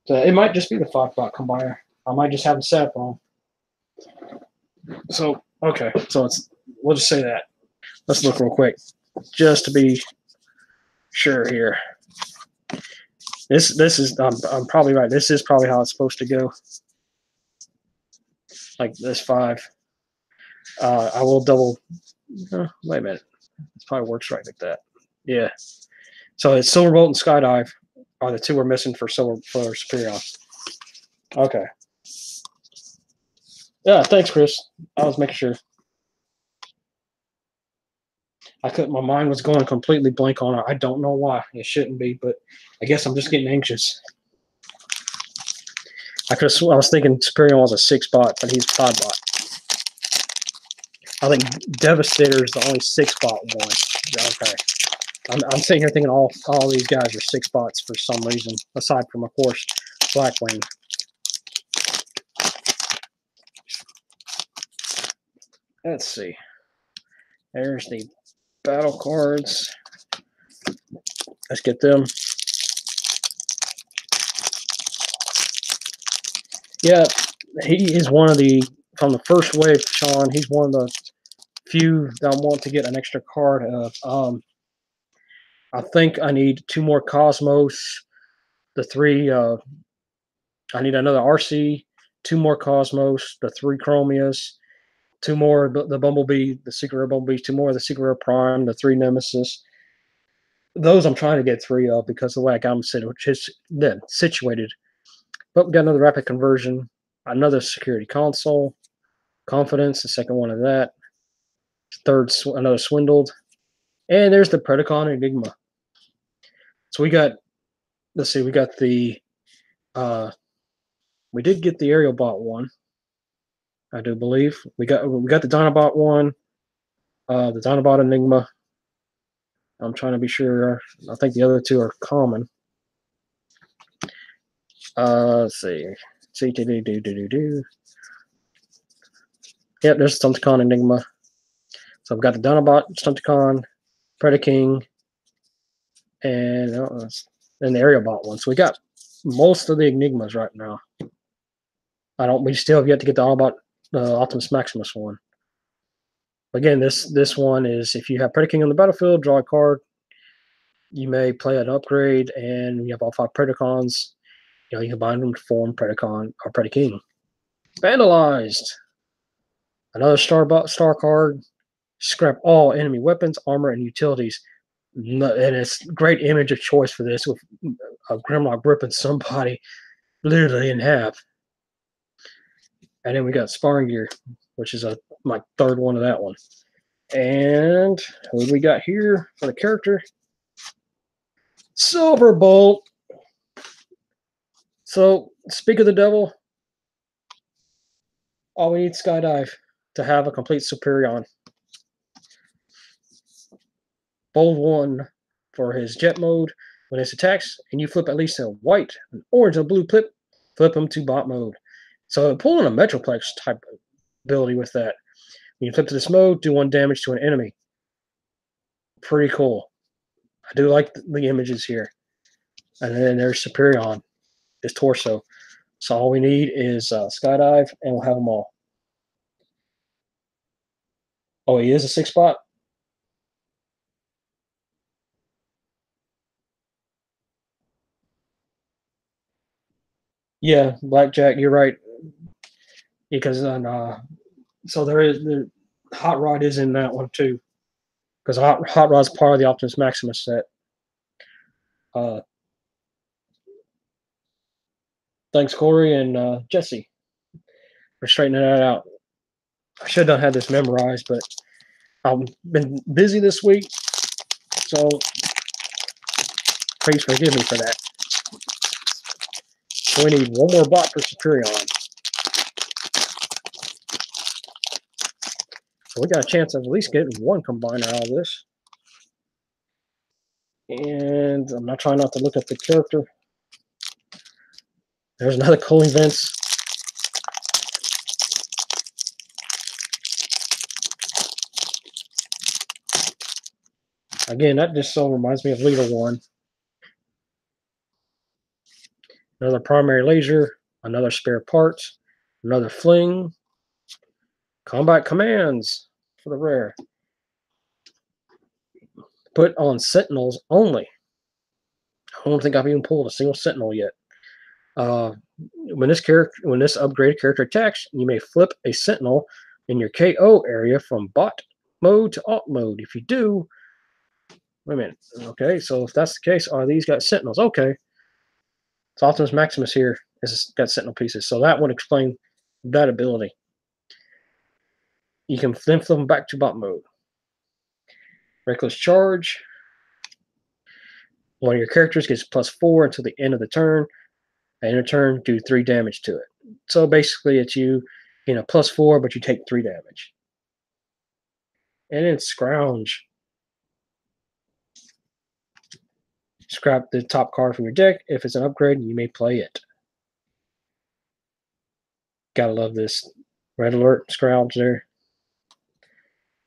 So it might just be the 5-bot combiner. I might just have it set up wrong. So okay, so we'll just say that. Let's look real quick, just to be sure here. This is I'm probably right. This is probably how it's supposed to go. Like this 5. I will double. Wait a minute. This probably works right like that. Yeah. So it's Silverbolt and Skydive are the two we're missing for Superior. Okay. Yeah. Thanks, Chris. I was making sure. My mind was going completely blank on it. I don't know why. It shouldn't be, but I guess I'm just getting anxious. I was thinking Superior was a 6-bot, but he's 5-bot. I think Devastator is the only 6-bot one. Okay. I'm sitting here thinking all these guys are 6-bots for some reason, aside from, of course, Blackwing. Let's see. There's the battle cards. Let's get them. Yeah, he is one of from the first wave, Sean. He's one of the few that I want to get an extra card of. I think I need 2 more Cosmos. The 3. I need another RC. 2 more Cosmos. The 3 Chromias. 2 more the Bumblebee, the Secret Rare Bumblebee. 2 more of the Secret Rare Prime. The 3 Nemesis. Those I'm trying to get 3 of because of the way I got them situated. But we got another Rapid Conversion. Another Security Console. Confidence, the second one of that. Third, another Swindled. And there's the Predacon Enigma. So we got, let's see, we got the, we did get the Aerial Bot one, I do believe. We got the Dinobot one, the Dinobot Enigma. I'm trying to be sure. I think the other 2 are common. Let's see. Yep, there's Stunticon Enigma. So I've got the Dinobot, Stunticon, Predaking, and the Aerialbot one. So we got most of the Enigmas right now. We still have yet to get the Autobot Optimus Maximus one. Again, this one is if you have Predaking on the battlefield, draw a card. You may play an upgrade, and you have all 5 Predacons. You can combine them to form Predacon or Predaking. Vandalized. Another star card. Scrap all enemy weapons, armor, and utilities. And it's a great image of choice for this with a Grimlock ripping somebody literally in half. And then we got Sparring Gear, which is my third one of that one. And who do we got here for the character? Silverbolt. So, speak of the devil, all we need Skydive to have a complete Superion. Bold 1 for his jet mode. When it attacks, and you flip at least a white, an orange, or blue flip him to bot mode. So pulling a Metroplex type ability with that. When you flip to this mode, do 1 damage to an enemy. Pretty cool. I do like the images here. And then there's Superion, his torso. So all we need is Skydive, and we'll have them all. Oh, he is a 6-spot? Yeah, Blackjack, you're right. Because so the Hot Rod is in that one too. Because Hot Rod's part of the Optimus Maximus set. Thanks, Corey and Jesse, for straightening that out. I should have had this memorized, but I've been busy this week, so please forgive me for that. So we need 1 more bot for Superion. So we got a chance of at least getting 1 combiner out of this. And I'm not trying not to look at the character. There's another cooling vents. Again, that just so reminds me of Leader 1. Another primary laser, another spare parts, another fling, combat commands for the rare. Put on Sentinels only. I don't think I've even pulled a single Sentinel yet. When this upgraded character attacks, you may flip a Sentinel in your KO area from bot mode to alt mode. If you do, wait a minute. Okay, so if that's the case, are these got Sentinels? Okay. So Optimus Maximus here has got Sentinel pieces. So that would explain that ability. You can then flip them back to bot mode. Reckless Charge. One of your characters gets +4 until the end of the turn. And in turn, do 3 damage to it. So basically, it's you +4, but you take 3 damage. And then Scrounge. Scrap the top card from your deck. If it's an upgrade, you may play it. Gotta love this. Red Alert Scrounge there.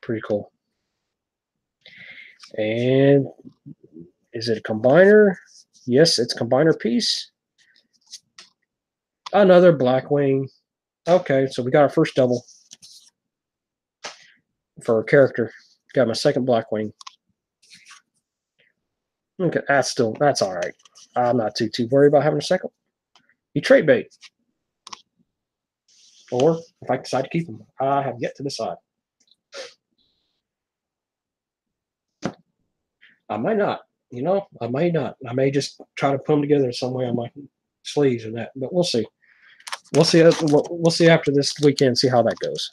Pretty cool. And is it a combiner? Yes, it's a combiner piece. Another Blackwing. Okay, so we got our first double for a character. Got my second Blackwing. Okay, that's all right. I'm not too worried about having a second. You trade bait. Or if I decide to keep them, I have yet to decide. I might not. I may not. I may just try to put them together some way on my sleeves or that. But we'll see. We'll see. We'll see after this weekend. See how that goes.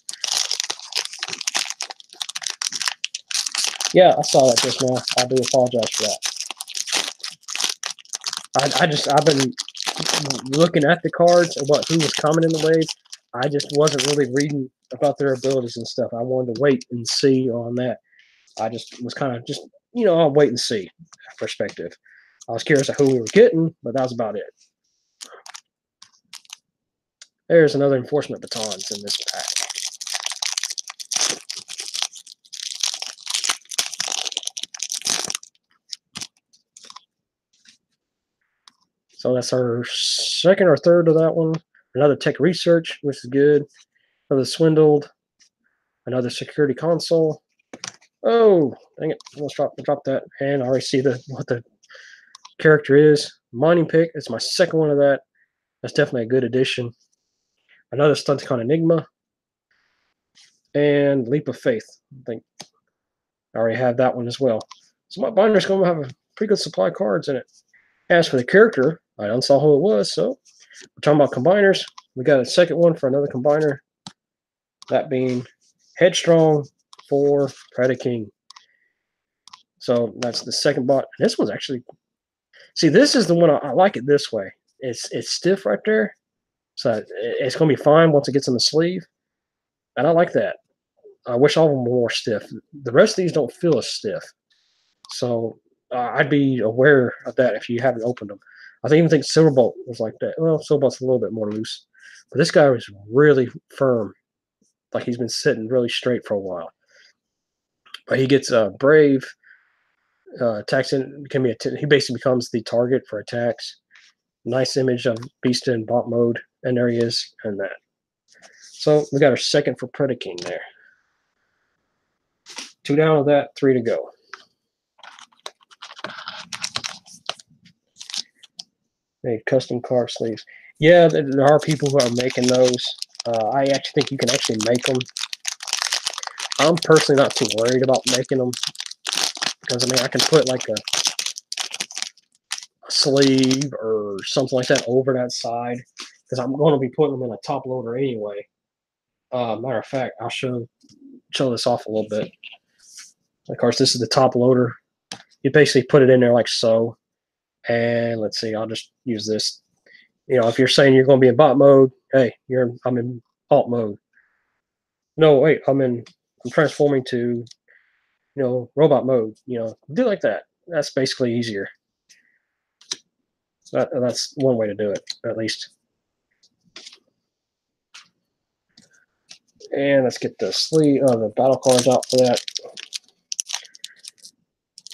Yeah, I saw that just now. I do apologize for that. I've been looking at the cards and who was coming in the wave. I just wasn't really reading about their abilities and stuff. I wanted to wait and see on that. I just was kind of I'll wait and see perspective. I was curious of who we were getting, but that was about it. There's another Enforcement Batons in this pack. So that's our second or third of that one. Another tech research, which is good. Another swindled. Another security console. Oh, dang it. Let's drop that. And I already see what the character is. Mining pick. It's my second one of that. That's definitely a good addition. Another Stunticon Enigma. And Leap of Faith. I think I already have that one as well. So my binder's going to have a pretty good supply of cards in it. As for the character, I unsaw who it was, so we're talking about combiners. We got a second one for another combiner. That being Headstrong for Predaking. So that's the second bot. This one's actually, see, this is the one I like it this way. It's stiff right there, so it's going to be fine once it gets in the sleeve, and I like that. I wish all of them were more stiff. The rest of these don't feel as stiff, so I'd be aware of that if you haven't opened them. I even think Silverbolt was like that. Well, Silverbolt's a little bit more loose, but this guy was really firm, like he's been sitting really straight for a while. But he gets Brave. Attacks in can be he basically becomes the target for attacks. Nice image of Beast in bot mode, and there he is, and that. So we got our second for Predaking there. 2 down of that, 3 to go. Hey, custom card sleeves. Yeah, there are people who are making those. I actually think you can actually make them. I'm personally not too worried about making them because, I mean, I can put like a sleeve or something like that over that side because I'm going to be putting them in a top loader anyway. Matter of fact, I'll show this off a little bit. Of course, this is the top loader. You basically put it in there like so. And let's see, I'll just use this. You know, if you're saying you're going to be in bot mode, hey, I'm in alt mode. No, wait, I'm transforming to, robot mode. Do like that. That's basically easier. That's one way to do it, at least. And let's get the the battle cards out for that.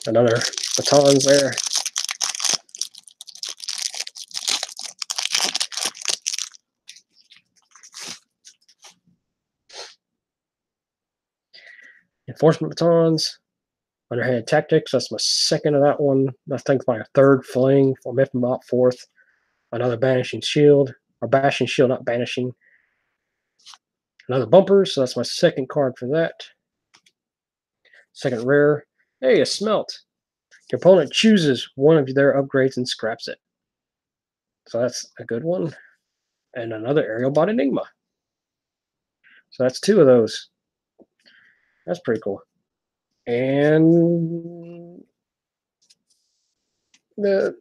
Another batons there. Enforcement batons. Underhand tactics. That's my second of that one. I think my third fling. For maybe not fourth. Another banishing shield. Or bashing shield, not banishing. Another bumper. So that's my second card for that. Second rare. Hey, a smelt. Your opponent chooses one of their upgrades and scraps it. So that's a good one. And another Aerial Bot Enigma. So that's 2 of those. That's pretty cool. And I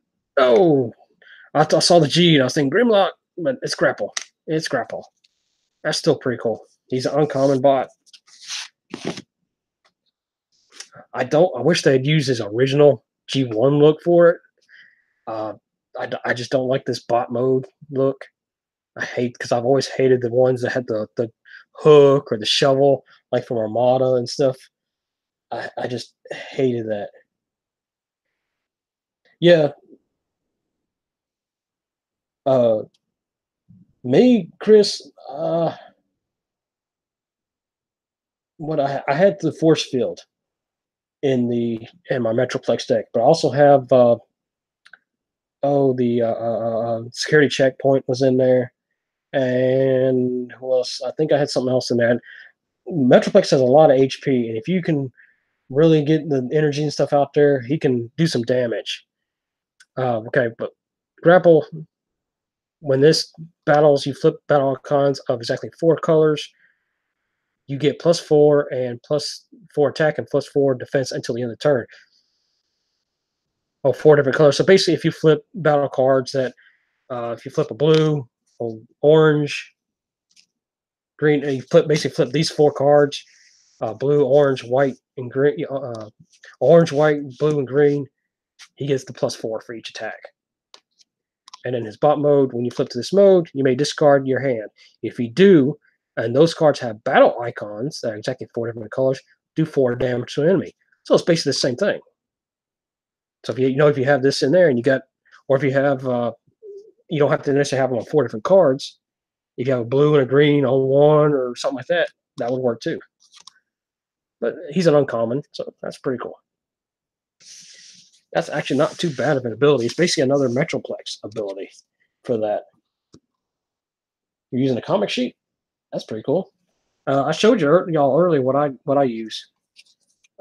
saw the G and I was thinking Grimlock, but it's Grapple. It's Grapple. That's still pretty cool. He's an uncommon bot. I wish they'd use his original G1 look for it. I just don't like this bot mode look. Because I've always hated the ones that had the hook or the shovel, like from Armada and stuff. I just hated that. Yeah. Me, Chris, what I had the force field in my Metroplex deck, but I also have the security checkpoint was in there, and who else? I think I had something else in there. Metroplex has a lot of HP, and if you can really get the energy and stuff out there, he can do some damage. Okay, but Grapple, when this battles, you flip battle icons of exactly 4 colors. You get +4 and +4 attack and +4 defense until the end of the turn. 4 different colors. So basically, if you flip battle cards if you flip a blue, orange, green, and you basically flip these 4 cards, blue, orange, white, and green, orange, white, blue, and green, he gets the +4 for each attack. And in his bot mode, when you flip to this mode, you may discard your hand. If you do, and those cards have battle icons that are exactly 4 different colors, do 4 damage to an enemy. So it's basically the same thing. So if you have this in there, and if you have you don't have to necessarily have them on 4 different cards. If you have a blue and a green on one or something like that, that would work too. But he's an uncommon, so that's pretty cool. That's actually not too bad of an ability. It's basically another Metroplex ability for that. You're using a comic sheet? That's pretty cool. I showed y'all earlier what I use.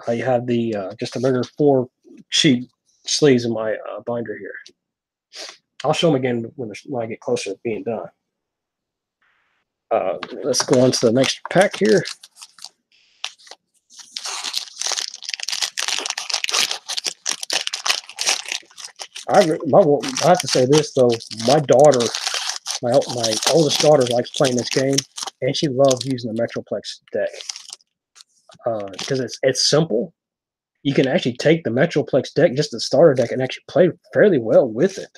I have the just a regular 4 sheet sleeves in my binder here. I'll show them again when I get closer to being done. Let's go on to the next pack here. I have to say this though. My daughter, my oldest daughter, likes playing this game, and she loves using the Metroplex deck because it's simple. You can actually take the Metroplex deck, just the starter deck, and actually play fairly well with it.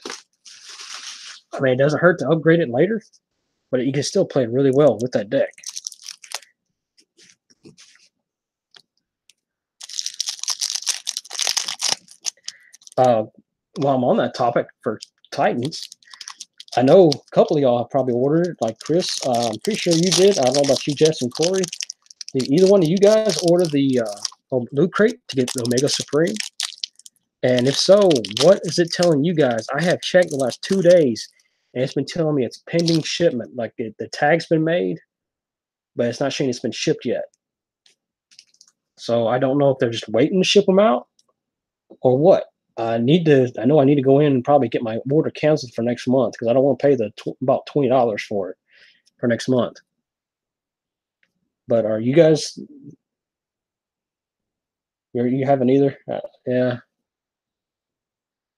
I mean, it doesn't hurt to upgrade it later, but you can still play really well with that deck. While I'm on that topic for Titans, I know a couple of y'all have probably ordered it, like Chris. I'm pretty sure you did. I don't know about you, Jess and Corey. Did either one of you guys order the Loot Crate to get the Omega Supreme? And if so, what is it telling you guys? I have checked the last 2 days, and it's been telling me it's pending shipment. Like the tag's been made, but it's not showing it's been shipped yet. So I don't know if they're just waiting to ship them out or what. I know I need to go in and probably get my order canceled for next month because I don't want to pay about $20 for it for next month. But are you guys? You haven't either? Yeah.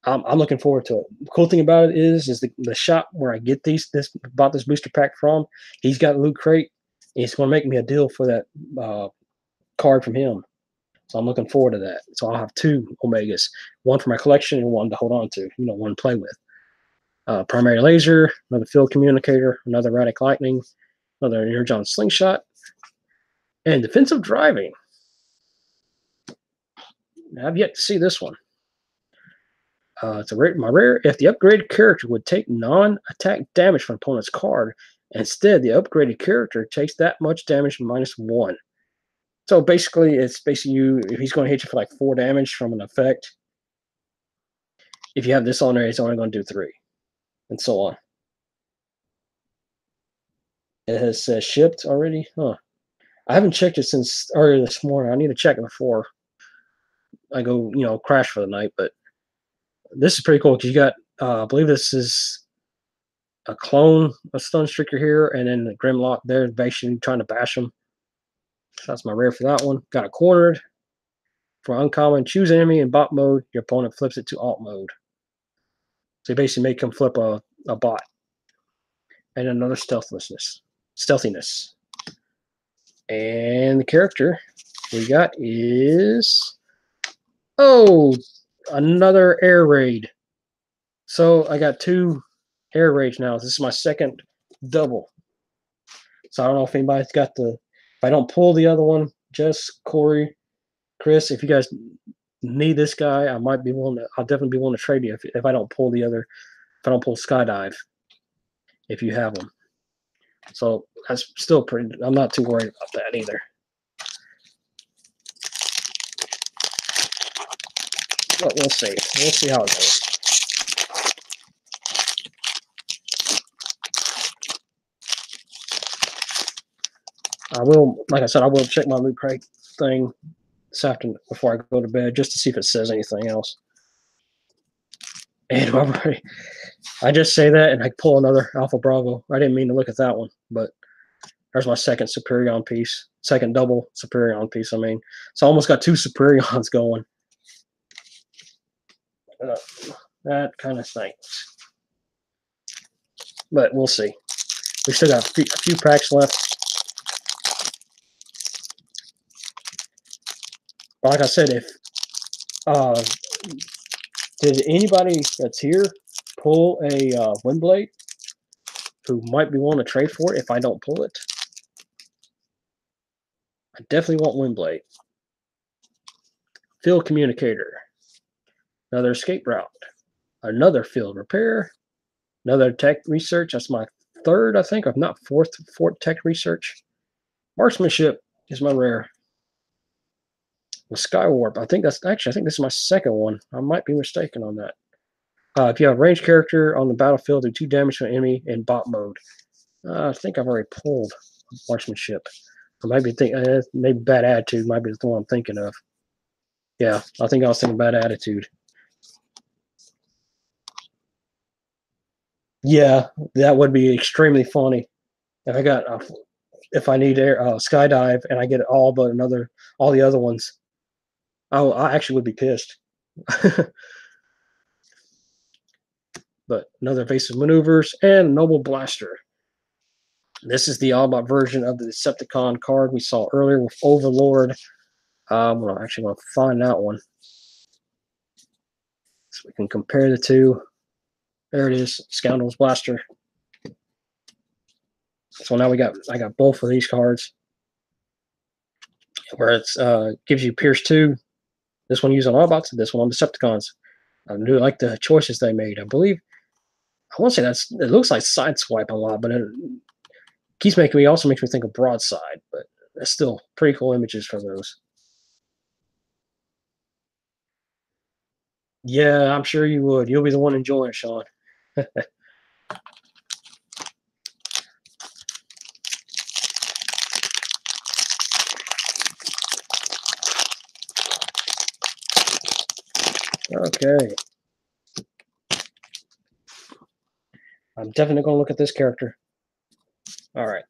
I'm looking forward to it. The cool thing about it is the shop where I get bought this booster pack from. He's got Loot Crate. He's going to make me a deal for that card from him. So I'm looking forward to that. So I'll have 2 Omegas, one for my collection and one to hold on to, one to play with. Primary Laser, another Field Communicator, another Radic Lightning, another Energon Slingshot, and Defensive Driving. I've yet to see this one. It's my rare. If the upgraded character would take non-attack damage from opponent's card, instead the upgraded character takes that much damage -1. So basically, it's basically if he's going to hit you for like 4 damage from an effect. If you have this on there, it's only going to do 3, and so on. It has shipped already, huh? I haven't checked it since earlier this morning. I need to check it before I go, crash for the night. But this is pretty cool because you got, I believe this is a clone, a Sunstreaker here, and then the Grimlock there, basically trying to bash him. So that's my rare for that one. Got a cornered. For uncommon, choose enemy in bot mode. Your opponent flips it to alt mode. So you basically make him flip a bot. And another stealthiness. And the character we got is another Air Raid. So I got 2 Air Raids now. This is my second double. So I don't know if anybody's got if I don't pull the other one, Jess, Corey, Chris, if you guys need this guy, I'll definitely be willing to trade you if I don't pull Skydive, if you have them. So that's still I'm not too worried about that either. But we'll see. We'll see how it goes. I will, like I said, I will check my Loot Crate thing this afternoon before I go to bed just to see if it says anything else. And I just say that and I pull another Alpha Bravo. I didn't mean to look at that one, but there's my second Superion piece. Second double Superion piece, I mean. So I almost got 2 Superions going. That kind of stinks. But we'll see. We still got a few packs left. But like I said, if did anybody that's here pull a Windblade who might be willing to trade for it if I don't pull it? I definitely want Windblade. Field Communicator. Another Escape Route. Another Field Repair. Another tech research. That's my third, I think, if not fourth tech research. Marksmanship is my rare. With Skywarp, I think this is my second one. I might be mistaken on that. If you have a ranged character on the battlefield, do 2 damage to an enemy in bot mode. I think I've already pulled Marksmanship. I might be thinking, maybe Bad Attitude might be the one I'm thinking of. Yeah, I think I was thinking Bad Attitude. Yeah, that would be extremely funny. If I got, if I need air skydive and I get all the other ones, I actually would be pissed. But another evasive maneuvers and noble blaster. This is the Autobot version of the Decepticon card we saw earlier with Overlord. I'm actually going to find that one so we can compare the two. There it is, Scoundrel's Blaster. So now I got both of these cards. Where it's gives you Pierce 2. This one used on Autobots, and this one on Decepticons. I do like the choices they made. I believe I want to say it looks like Sideswipe a lot, but it also makes me think of Broadside, but it's still pretty cool images for those. Yeah, I'm sure you would. You'll be the one enjoying it, Sean. Okay. I'm definitely going to look at this character. All right.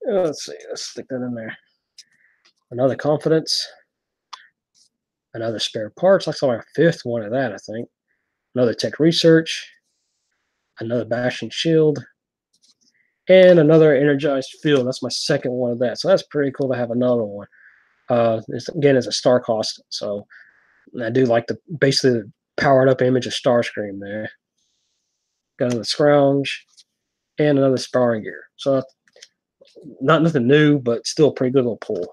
Let's see. Let's stick that in there. Another Confidence. Another Spare Parts. I saw my fifth one of that, I think. Another Tech Research. Another Bashing Shield. And another Energized Field. That's my second one of that. So that's pretty cool to have another one. Again, it's a star cost. So I do like basically the powered up image of Starscream there. Got another Scrounge. And another Sparring Gear. So not nothing new, but still a pretty good little pull.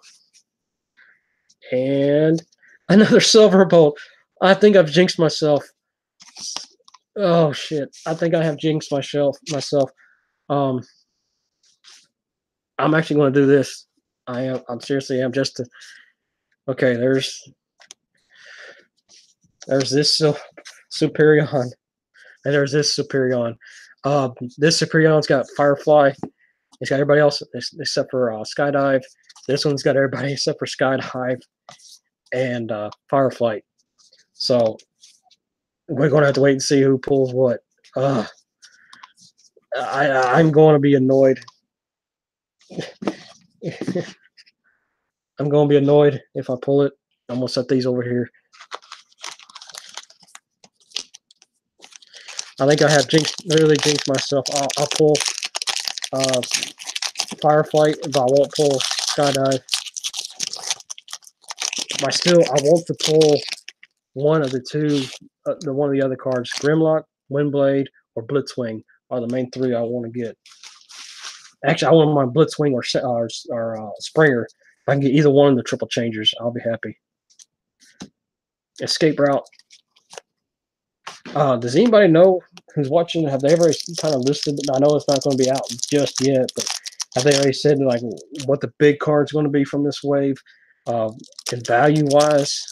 And another Silverbolt. I think I've jinxed myself. Oh shit! I think I have jinxed myself. I'm actually going to do this. I'm seriously am just to. Okay, there's this Superion, and there's this Superion. This Superion's got Firefly. It's got everybody else except for Skydive. This one's got everybody except for Skydive and Fireflight. So we're going to have to wait and see who pulls what. I'm going to be annoyed. I'm going to be annoyed if I pull it. I'm going to set these over here. I think I have really jinxed myself. I'll pull Fireflight, but I won't pull Skydive. I want to pull one of the two, one of the other cards. Grimlock, Windblade, or Blitzwing are the main three I want to get. Actually, I want my Blitzwing or Springer. If I can get either one of the triple changers, I'll be happy. Escape Route. Does anybody know who's watching? Have they ever kind of listed? I know it's not going to be out just yet, but have they already said like what the big card's going to be from this wave, and value wise?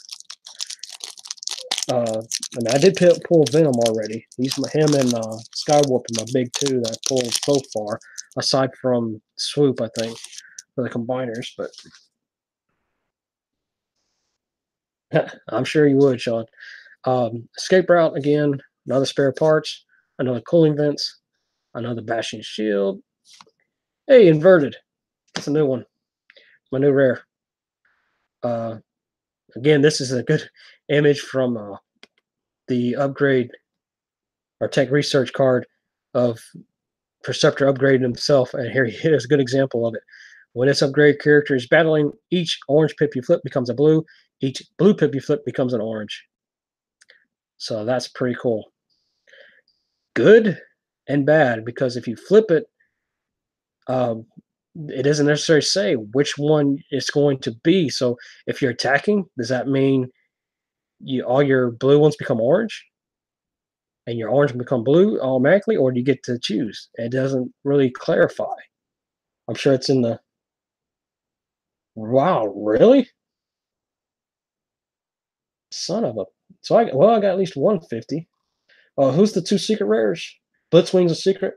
I did pull Venom already. Him and Skywarp are my big two that I pulled so far, aside from Swoop, I think, for the combiners. But I'm sure you would, Sean. Escape Route again, another Spare Parts, another Cooling Vents, another Bashing Shield. Hey, Inverted. That's a new one. My new rare. Again, this is a good image from the upgrade or tech research card of Perceptor upgrading himself, and here is a good example of it. When this upgrade character is battling, each orange pip you flip becomes a blue, each blue pip you flip becomes an orange. So that's pretty cool. Good and bad, because if you flip it, it doesn't necessarily say which one it's going to be. So if you're attacking, does that mean all your blue ones become orange and your orange become blue automatically, or do you get to choose? It doesn't really clarify. I'm sure it's in the. Wow, really? Son of a. So I got at least 150. Who's the two secret rares? Blitzwing's a secret.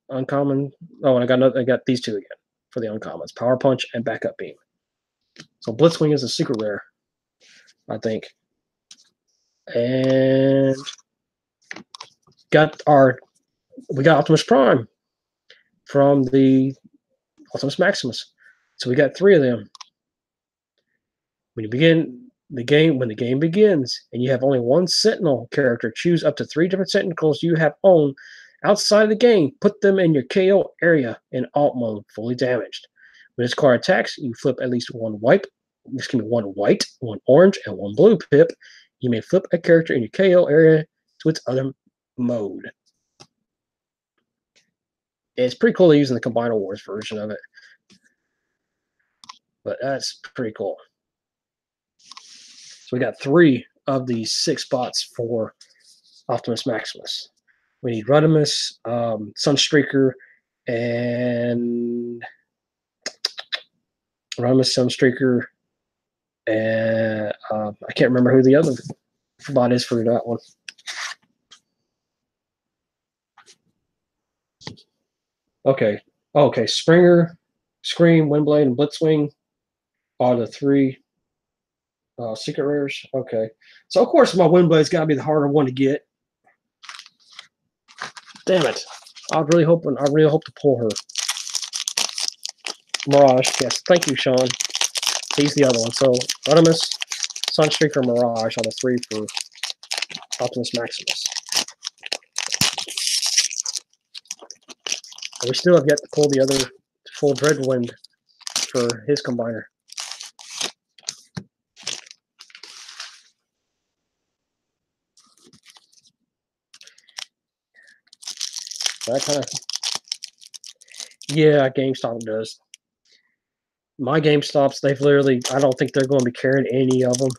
Uncommon. Oh, and I got these two again for the uncommons: Power Punch and Backup Beam. So Blitzwing is a secret rare, I think. And we got Optimus Prime from the Optimus Maximus. So we got 3 of them. When you begin the game, when the game begins, and you have only one Sentinel character, choose up to 3 different Sentinels you have owned outside of the game. Put them in your KO area in alt mode, fully damaged. When this card attacks, you flip at least one white, one orange, and one blue pip. You may flip a character in your KO area to its other mode. It's pretty cool using the Combiner Wars version of it. But that's pretty cool. So we got 3 of these 6 spots for Optimus Maximus. We need Rodimus, Sunstreaker, and I can't remember who the other bot is for that one. Okay. Springer, Scream, Windblade, and Blitzwing are the 3 secret rares. Okay. So of course my Windblade's got to be the harder one to get. Damn it! I really hope to pull her. Mirage. Yes. Thank you, Sean. He's the other one. So Rodimus, Sunstreaker, Mirage are the 3 for Optimus Maximus. And we still have yet to pull the other full Dreadwind for his combiner. That kind of, yeah, GameStop does. My GameStops, they've literally, I don't think they're going to be carrying any of them.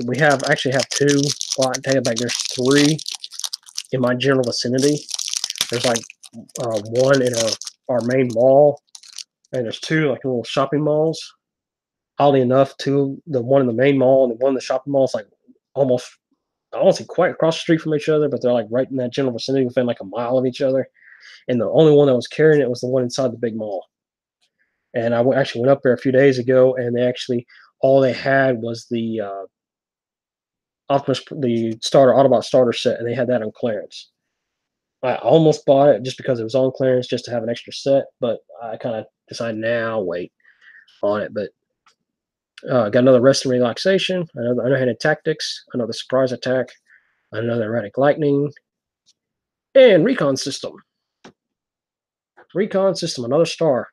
We actually have 2. Well, I take it back. There's 3 in my general vicinity. There's like 1 in our main mall, and there's 2 like little shopping malls. Oddly enough, the one in the main mall and the one in the shopping mall is like almost, I don't see quite across the street from each other, but they're like right in that general vicinity within like a mile of each other. And the only one that was carrying it was the one inside the big mall. And I actually went up there a few days ago, and all they had was the Autobot starter set, and they had that on clearance. I almost bought it just because it was on clearance, just to have an extra set, but I kind of decided now wait on it. But got another Rest and Relaxation, another Underhanded Tactics, another Surprise Attack, another Erratic Lightning, and Recon System. Another star.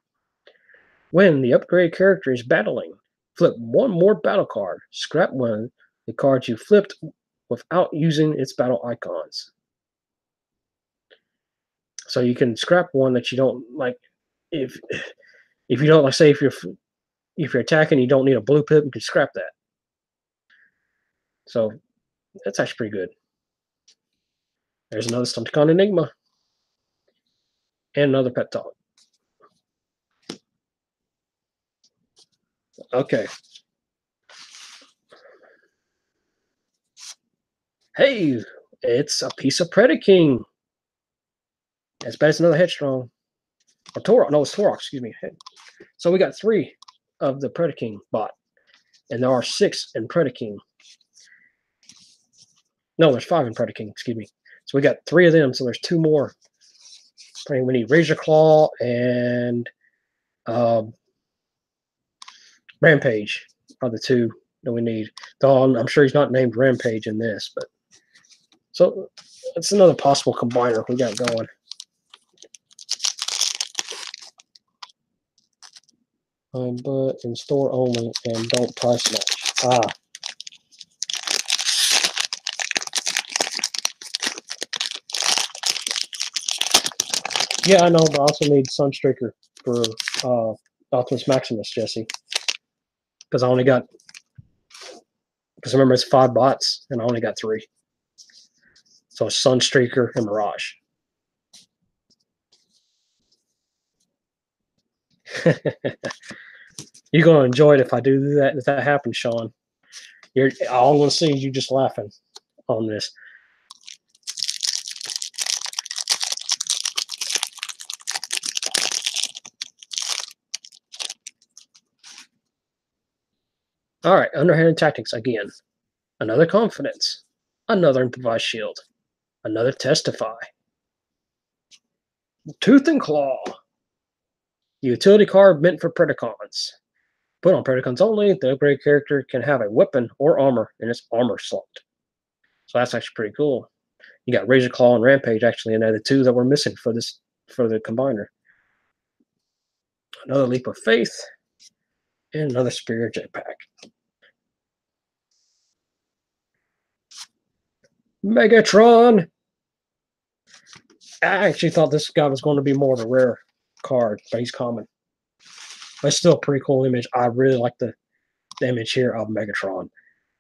When the upgrade character is battling, flip 1 more battle card. Scrap 1 of the cards you flipped without using its battle icons. So you can scrap 1 that you don't like. If you don't like, say if you're attacking, you don't need a blue pip, you can scrap that. So that's actually pretty good. There's another Stumpticon Enigma and another Pet Talk. Okay. Hey, it's a piece of Predaking. As bad as another Headstrong. Or Torok. No, it's Torok, excuse me. So we got 3 of the Predaking bot. And there are 6 in Predaking. No, there's 5 in Predaking, excuse me. So we got 3 of them, so there's 2 more. We need Razor Claw and Rampage are the 2 that we need. Though I'm sure he's not named Rampage in this, but so that's another possible combiner we got going. But in store only and don't price match. Yeah, I know, but I also need Sunstreaker for Optimus Maximus, Jesse. Because I only got, because remember it's 5 bots, and I only got 3. So Sunstreaker and Mirage. You're gonna enjoy it if I do that. If that happens, Sean, all I'm gonna see is you just laughing on this. All right, underhanded tactics again. Another confidence. Another improvised shield. Another testify. Tooth and claw. Utility card meant for Predacons. Put on Predacons only, the upgrade character can have a weapon or armor in its armor slot. So that's actually pretty cool. You got Razor Claw and Rampage actually in there, the 2 that were missing for the combiner. Another Leap of Faith, and another Spirit Jetpack. Megatron! I actually thought this guy was going to be more of a rare card, but he's common. But it's still a pretty cool image. I really like the image here of Megatron.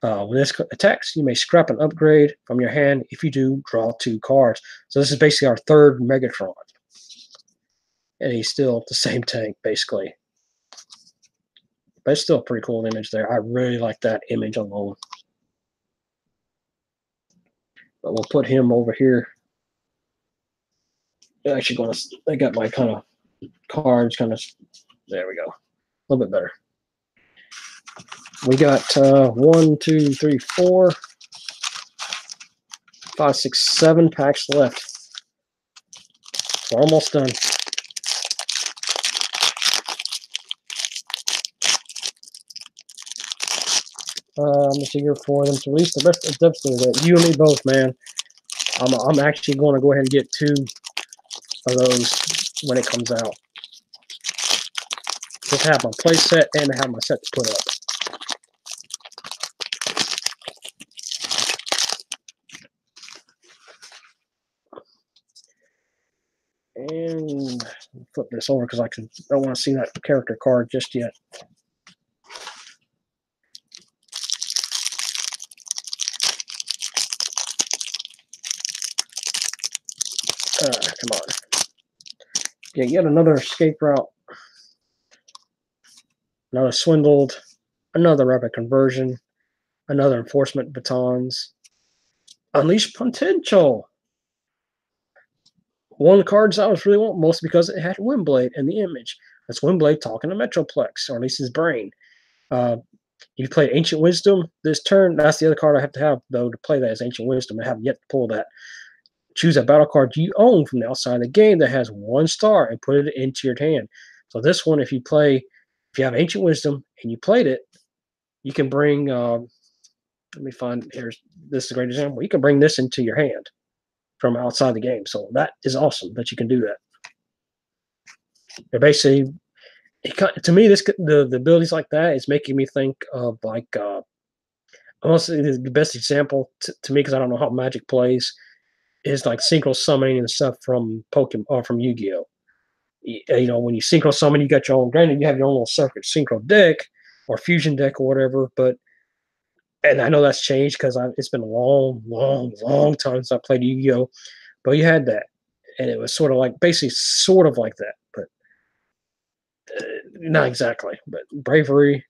When this attacks, you may scrap an upgrade from your hand. If you do, draw 2 cards. So this is basically our 3rd Megatron. And he's still the same tank, basically. But it's still a pretty cool image there. I really like that image alone. But we'll put him over here. I'm actually going to, I got my kind of cards kind of, there we go. A little bit better. We got 1, 2, 3, 4, 5, 6, 7 packs left. So almost done. I'm just eager for them to release the rest of the Devastator. You and me both, man. I'm actually going to go ahead and get 2 of those when it comes out. Just have my play set and have my set to put up. And flip this over because I don't want to see that character card just yet. Come on. Yeah, yet another escape route. Another swindled. Another rapid conversion. Another enforcement batons. Unleash potential. One of the cards I was really wanting, mostly because it had Windblade in the image. That's Windblade talking to Metroplex, or at least his brain. You play Ancient Wisdom this turn. That's the other card I have to have, though, to play that is Ancient Wisdom. I haven't yet to pull that. Choose a battle card you own from the outside of the game that has 1 star and put it into your hand. So this one, if you have Ancient Wisdom and you played it, you can bring, let me find, this is a great example. You can bring this into your hand from outside the game. So that is awesome that you can do that. They're basically, to me, the abilities like that is making me think of like, honestly, the best example to me, because I don't know how Magic plays, is like synchro summoning and stuff from Pokemon or from Yu-Gi-Oh. You know, when you synchro summon, you got your own. Granted, you have your own little separate synchro deck or fusion deck or whatever. And I know that's changed because it's been a long time since I played Yu-Gi-Oh. But you had that, and it was sort of like basically sort of like that, but not exactly. But bravery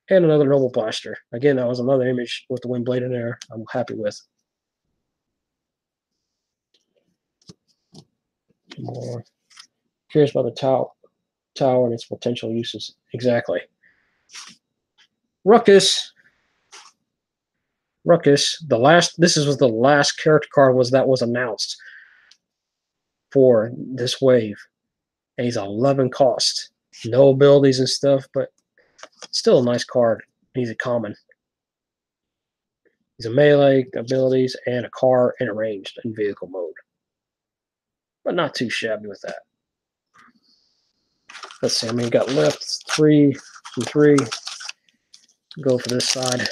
and another noble blaster. Again, that was another image with the Windblade in there. I'm happy with. More curious about the tower and its potential uses. Exactly. Ruckus. This was the last character card that was announced for this wave. And he's 11 cost. No abilities and stuff, but still a nice card. He's a common. He's a melee abilities and a car and a ranged in vehicle mode. But not too shabby with that. Let's see, we got left 3 and 3. Go for this side.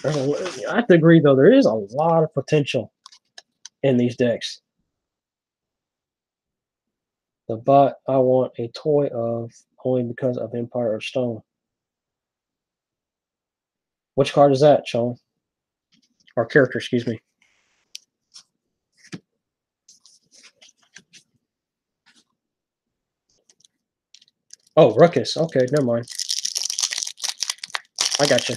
I have to agree, though, there is a lot of potential in these decks. The bot I want a toy of only because of Empire of Stone. Which card is that, Sean? Or character, excuse me. Oh, Ruckus. Okay, never mind. I got you.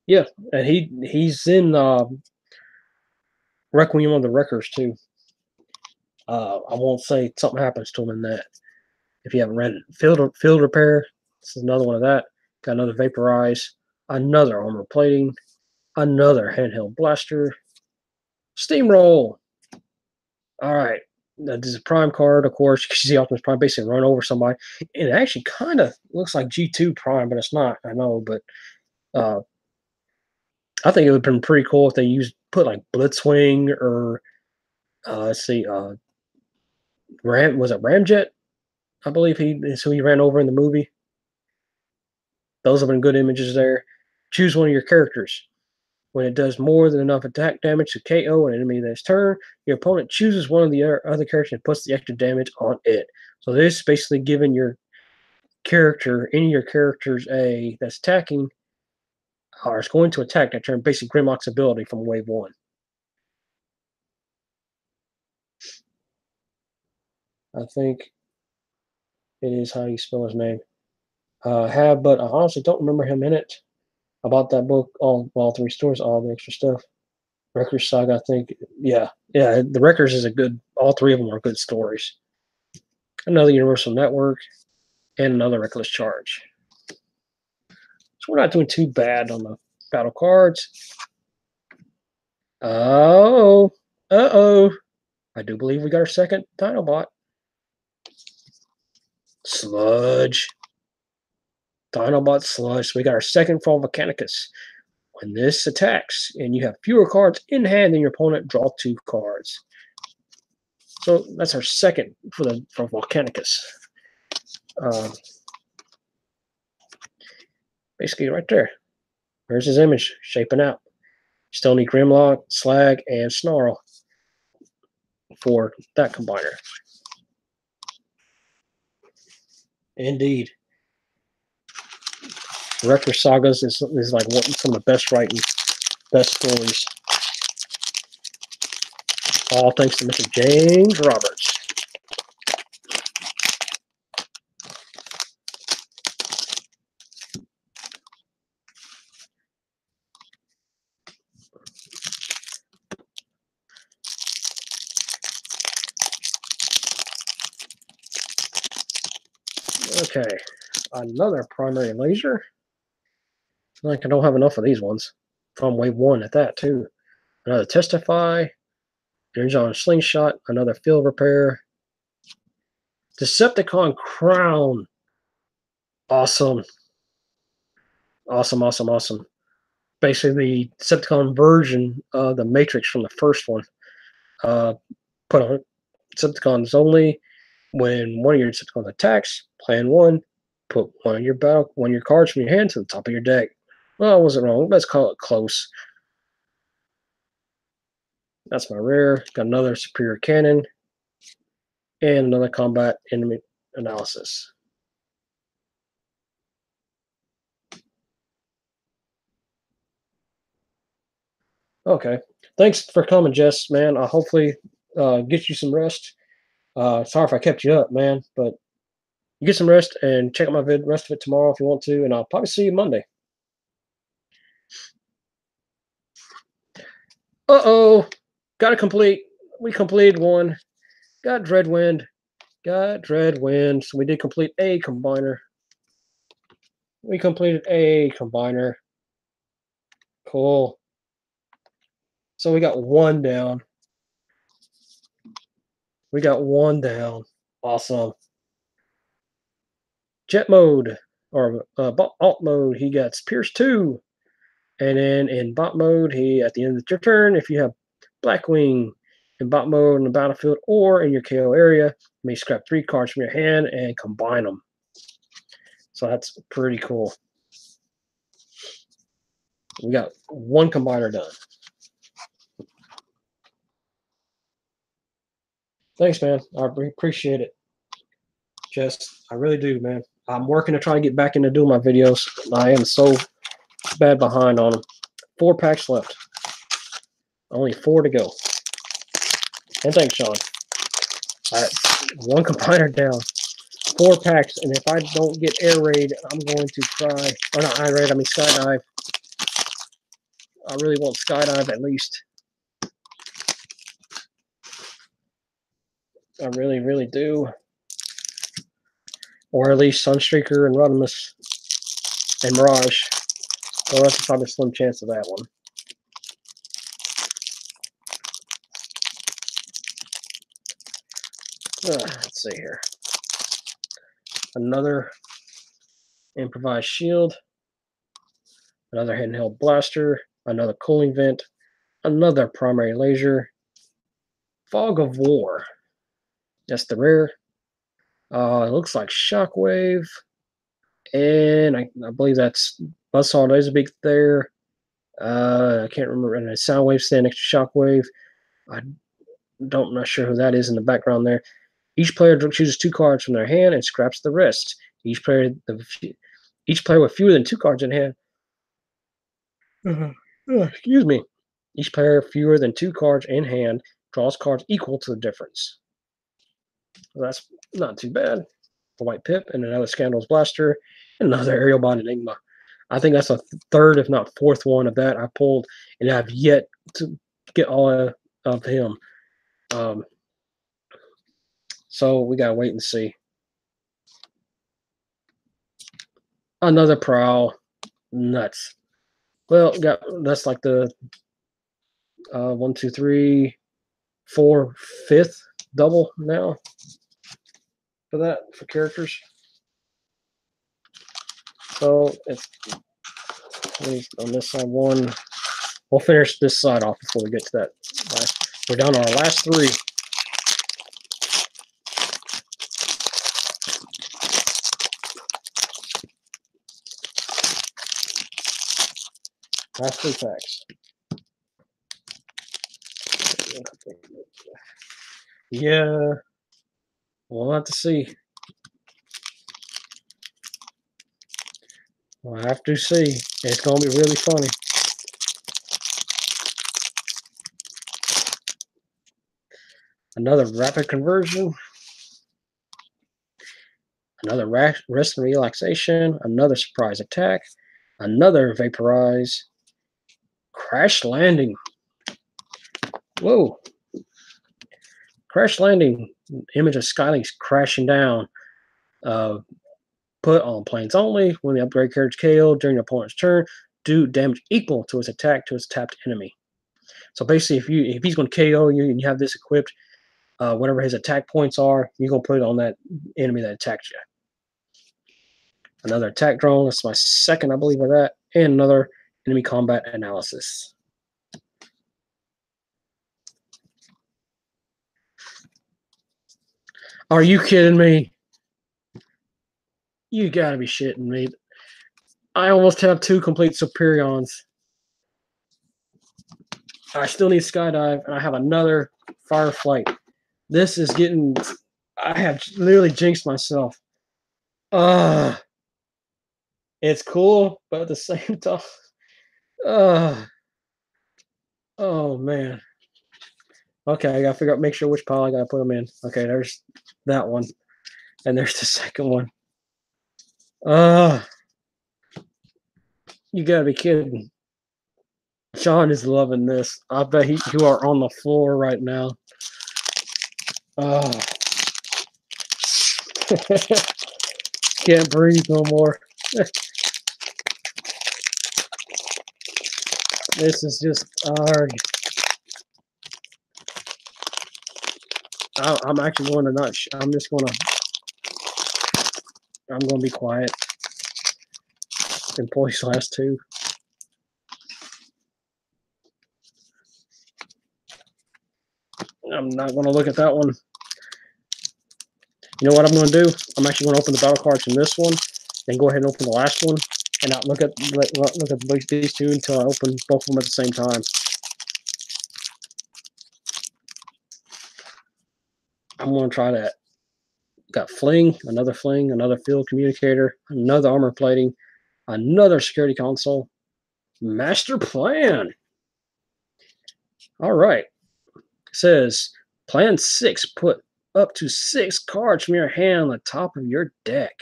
Yeah, and he's in Requiem of the Wreckers too. I won't say something happens to him in that. If you haven't read it, Field Repair. This is another one of that. Got another Vaporize, another Armor Plating, another Handheld Blaster, Steamroll. All right. This is a Prime card, of course. You can see Optimus Prime basically run over somebody. It actually kind of looks like G2 Prime, but it's not. I know, but I think it would have been pretty cool if they put like Blitzwing or let's see, was it Ramjet? I believe he ran over in the movie. Those have been good images there. Choose one of your characters. When it does more than enough attack damage to KO an enemy that's turn, your opponent chooses one of the other characters and puts the extra damage on it. So this is basically giving your character, any of your characters that's attacking, or is going to attack that turn, basic Grimlock's ability from Wave 1. I think it is how you spell his name. But I honestly don't remember him in it. About that book, all three stories, all the extra stuff. Wreckers Saga, I think, yeah, the Wreckers is a good. All three of them are good stories. Another Universal Network, and another Reckless Charge. So we're not doing too bad on the battle cards. Oh, I do believe we got our second Dinobot. Sludge. Dinobot Sludge. So we got our second Fall Volcanicus. When this attacks and you have fewer cards in hand than your opponent, draw 2 cards. So that's our second for Volcanicus. Basically right there. There's his image shaping out. Still need Grimlock, Slag, and Snarl for that combiner. Indeed. Wrecker Sagas is like some of the best writing, best stories. All thanks to Mr. James Roberts. Okay, another primary laser. Like I don't have enough of these ones. From Wave 1 at that, too. Another Testify. Energon Slingshot. Another Field Repair. Decepticon Crown. Awesome. Awesome. Basically, the Decepticon version of the Matrix from the first one. Put on Decepticons only. When one of your Decepticons attacks, plan 1. Put one of your cards from your hand to the top of your deck. Well, I wasn't wrong. Let's call it close. That's my rare. Got another Superior Cannon. And another Combat Enemy Analysis. Okay. Thanks for coming, Jess, man. I'll hopefully get you some rest. Sorry if I kept you up, man. But you get some rest and check out my rest of it tomorrow if you want to. And I'll probably see you Monday. Uh-oh. Got to complete. We completed one. Got Dreadwind. So we did complete a combiner. We completed a combiner. Cool. So we got one down. Awesome. Jet mode or alt mode, he gets Pierce 2. And then in bot mode, at the end of your turn, if you have Blackwing in bot mode in the battlefield or in your KO area, you may scrap 3 cards from your hand and combine them. So that's pretty cool. We got one combiner done. Thanks, man. I appreciate it. I really do, man. I'm working to try to get back into doing my videos. I am so bad behind on them. 4 packs left. Only 4 to go. And thanks, Sean. All right, 1 combiner down. 4 packs, and if I don't get air raid, I'm going to try. Or not air raid, I mean skydive. I really want skydive at least. I really, really do. Or at least Sunstreaker and Rodimus and Mirage. Well, that's probably a slim chance of that one. Let's see here. Another improvised shield. Another handheld blaster. Another cooling vent. Another primary laser. Fog of War. That's the rare. It looks like Shockwave. And I believe that's Buzzsaw Laserbeak there. I can't remember. And a Soundwave stand next to Shockwave. I'm not sure who that is in the background there. Each player chooses 2 cards from their hand and scraps the rest. Each player with fewer than 2 cards in hand. Excuse me. Each player fewer than 2 cards in hand draws cards equal to the difference. Well, that's not too bad. The White Pip and another Scandalous Blaster and another Aerial Bond Enigma. I think that's a 3rd, if not 4th one of that I pulled, and I've yet to get all of him. So we gotta wait and see. Another Prowl. Nuts. Well, that's like the 1, 2, 3, 4, 5th double now for characters. So it's at least on this side 1. We'll finish this side off before we get to that. We're down to our last 3. Last 3 packs. Yeah, we'll have to see. We'll have to see. It's going to be really funny. Another Rapid Conversion. Another Rest and Relaxation. Another Surprise Attack. Another Vaporize. Crash Landing. Whoa. Crash Landing. Image of Skylings crashing down. Put on planes only. When the upgrade carriage KO during your opponent's turn, do damage equal to its attack to its tapped enemy. So basically, if he's going to KO you and you have this equipped, whatever his attack points are, you're going to put it on that enemy that attacked you. Another attack drone. That's my 2nd, I believe, of that. And another enemy combat analysis. Are you kidding me? You gotta be shitting me. I almost have 2 complete Superions. I still need Skydive, and I have another Fireflight. This is getting... I have literally jinxed myself. It's cool, but at the same time... oh, man. Okay, I gotta figure out, make sure which pile I gotta put them in. Okay, there's that one. And there's the 2nd one. You gotta be kidding. John is loving this. I bet you are on the floor right now. Can't breathe no more. This is just hard. I'm actually going to not. I'm going to be quiet. Employees last 2. I'm not going to look at that one. You know what I'm going to do? I'm actually going to open the battle cards from this one, then go ahead and open the last one, and not look at these two until I open both of them at the same time. I'm going to try that. Got Fling, another field communicator, another armor plating, another security console, master plan. All right. It says plan 6, put up to 6 cards from your hand on the top of your deck.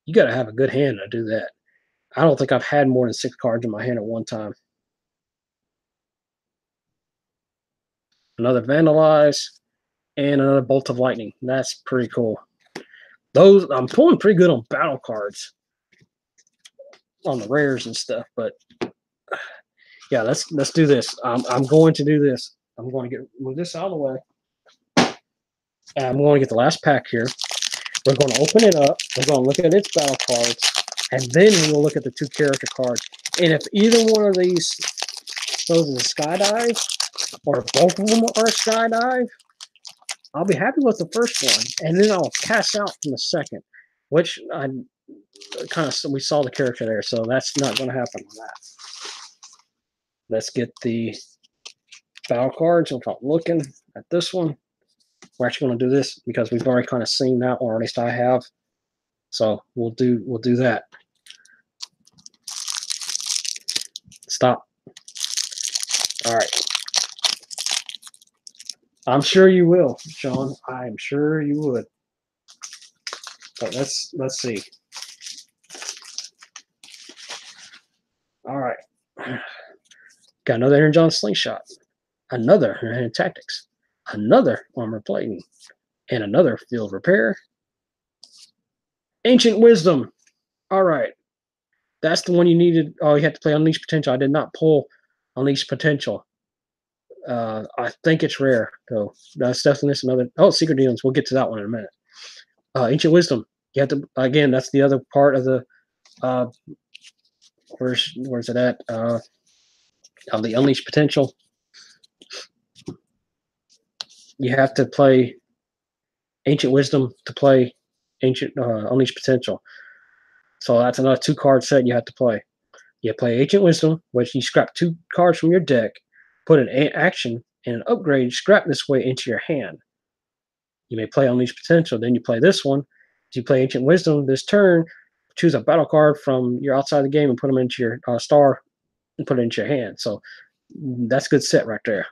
You got to have a good hand to do that. I don't think I've had more than 6 cards in my hand at one time. Another Vandalize, and another Bolt of Lightning. That's pretty cool. Those, I'm pulling pretty good on battle cards, on the rares and stuff. But yeah, let's do this. I'm going to do this. I'm going to move this out of the way, and I'm going to get the last pack here. We're going to open it up. We're going to look at its battle cards, and then we will look at the 2 character cards. And if either one of these goes as a Skydive, or both of them are a Skydive, I'll be happy with the first one, and then I'll pass out from the second, which I we saw the character there, so that's not going to happen on that. Let's get the battle cards. Without looking at this one, we're actually going to do this because we've already kind of seen that, or at least I have. So we'll do that. Stop. All right. I'm sure you will, Sean. I'm sure you would. But let's see. All right. Got another Energon Slingshot, another Hand Tactics, another Armor Plating, and another Field Repair. Ancient Wisdom. All right. That's the one you needed. Oh, you had to play Unleash Potential. I did not pull Unleash Potential. I think it's rare, though. That's definitely another. Oh, Secret Dealings. We'll get to that one in a minute. Ancient Wisdom. You have to, again, that's the other part of the, where's it at? Of the Unleash Potential. You have to play Ancient Wisdom to play Unleash Potential. So that's another 2-card set you have to play. You play Ancient Wisdom, which you scrap 2 cards from your deck, put an action and an upgrade, scrap this way into your hand. You may play Unleash Potential, then you play this one. If you play Ancient Wisdom this turn, choose a battle card from your outside the game and put them into your star and put it into your hand. So that's a good set right there.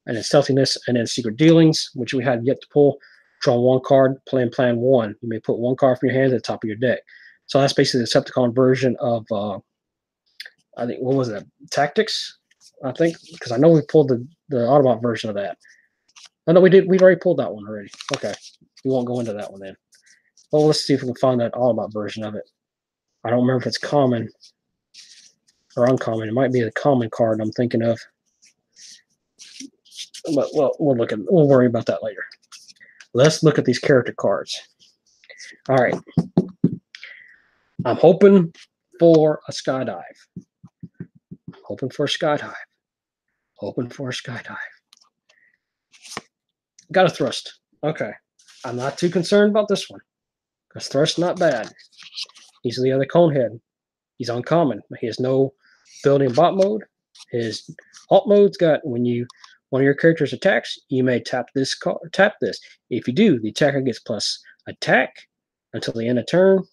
And then Stealthiness, and then Secret Dealings, which we had yet to pull. Draw 1 card, play in plan 1. You may put 1 card from your hand at the top of your deck. So that's basically the Decepticon version of, I think, what was it? Tactics, I think, because I know we pulled the Autobot version of that. Oh, no, we did. We've already pulled that one already. Okay. We won't go into that one then. Well, let's see if we can find that Autobot version of it. I don't remember if it's common or uncommon. It might be the common card I'm thinking of. But well, we'll worry about that later. Let's look at these character cards. All right. I'm hoping for a Skydive. Hoping for a Skydive. Hoping for a Skydive. Got a Thrust. Okay. I'm not too concerned about this one, because Thrust's not bad. He's the other Conehead. He's uncommon. He has no building bot mode. His alt mode's got when one of your characters attacks, you may tap this card. Tap this. If you do, the attacker gets plus attack until the end of turn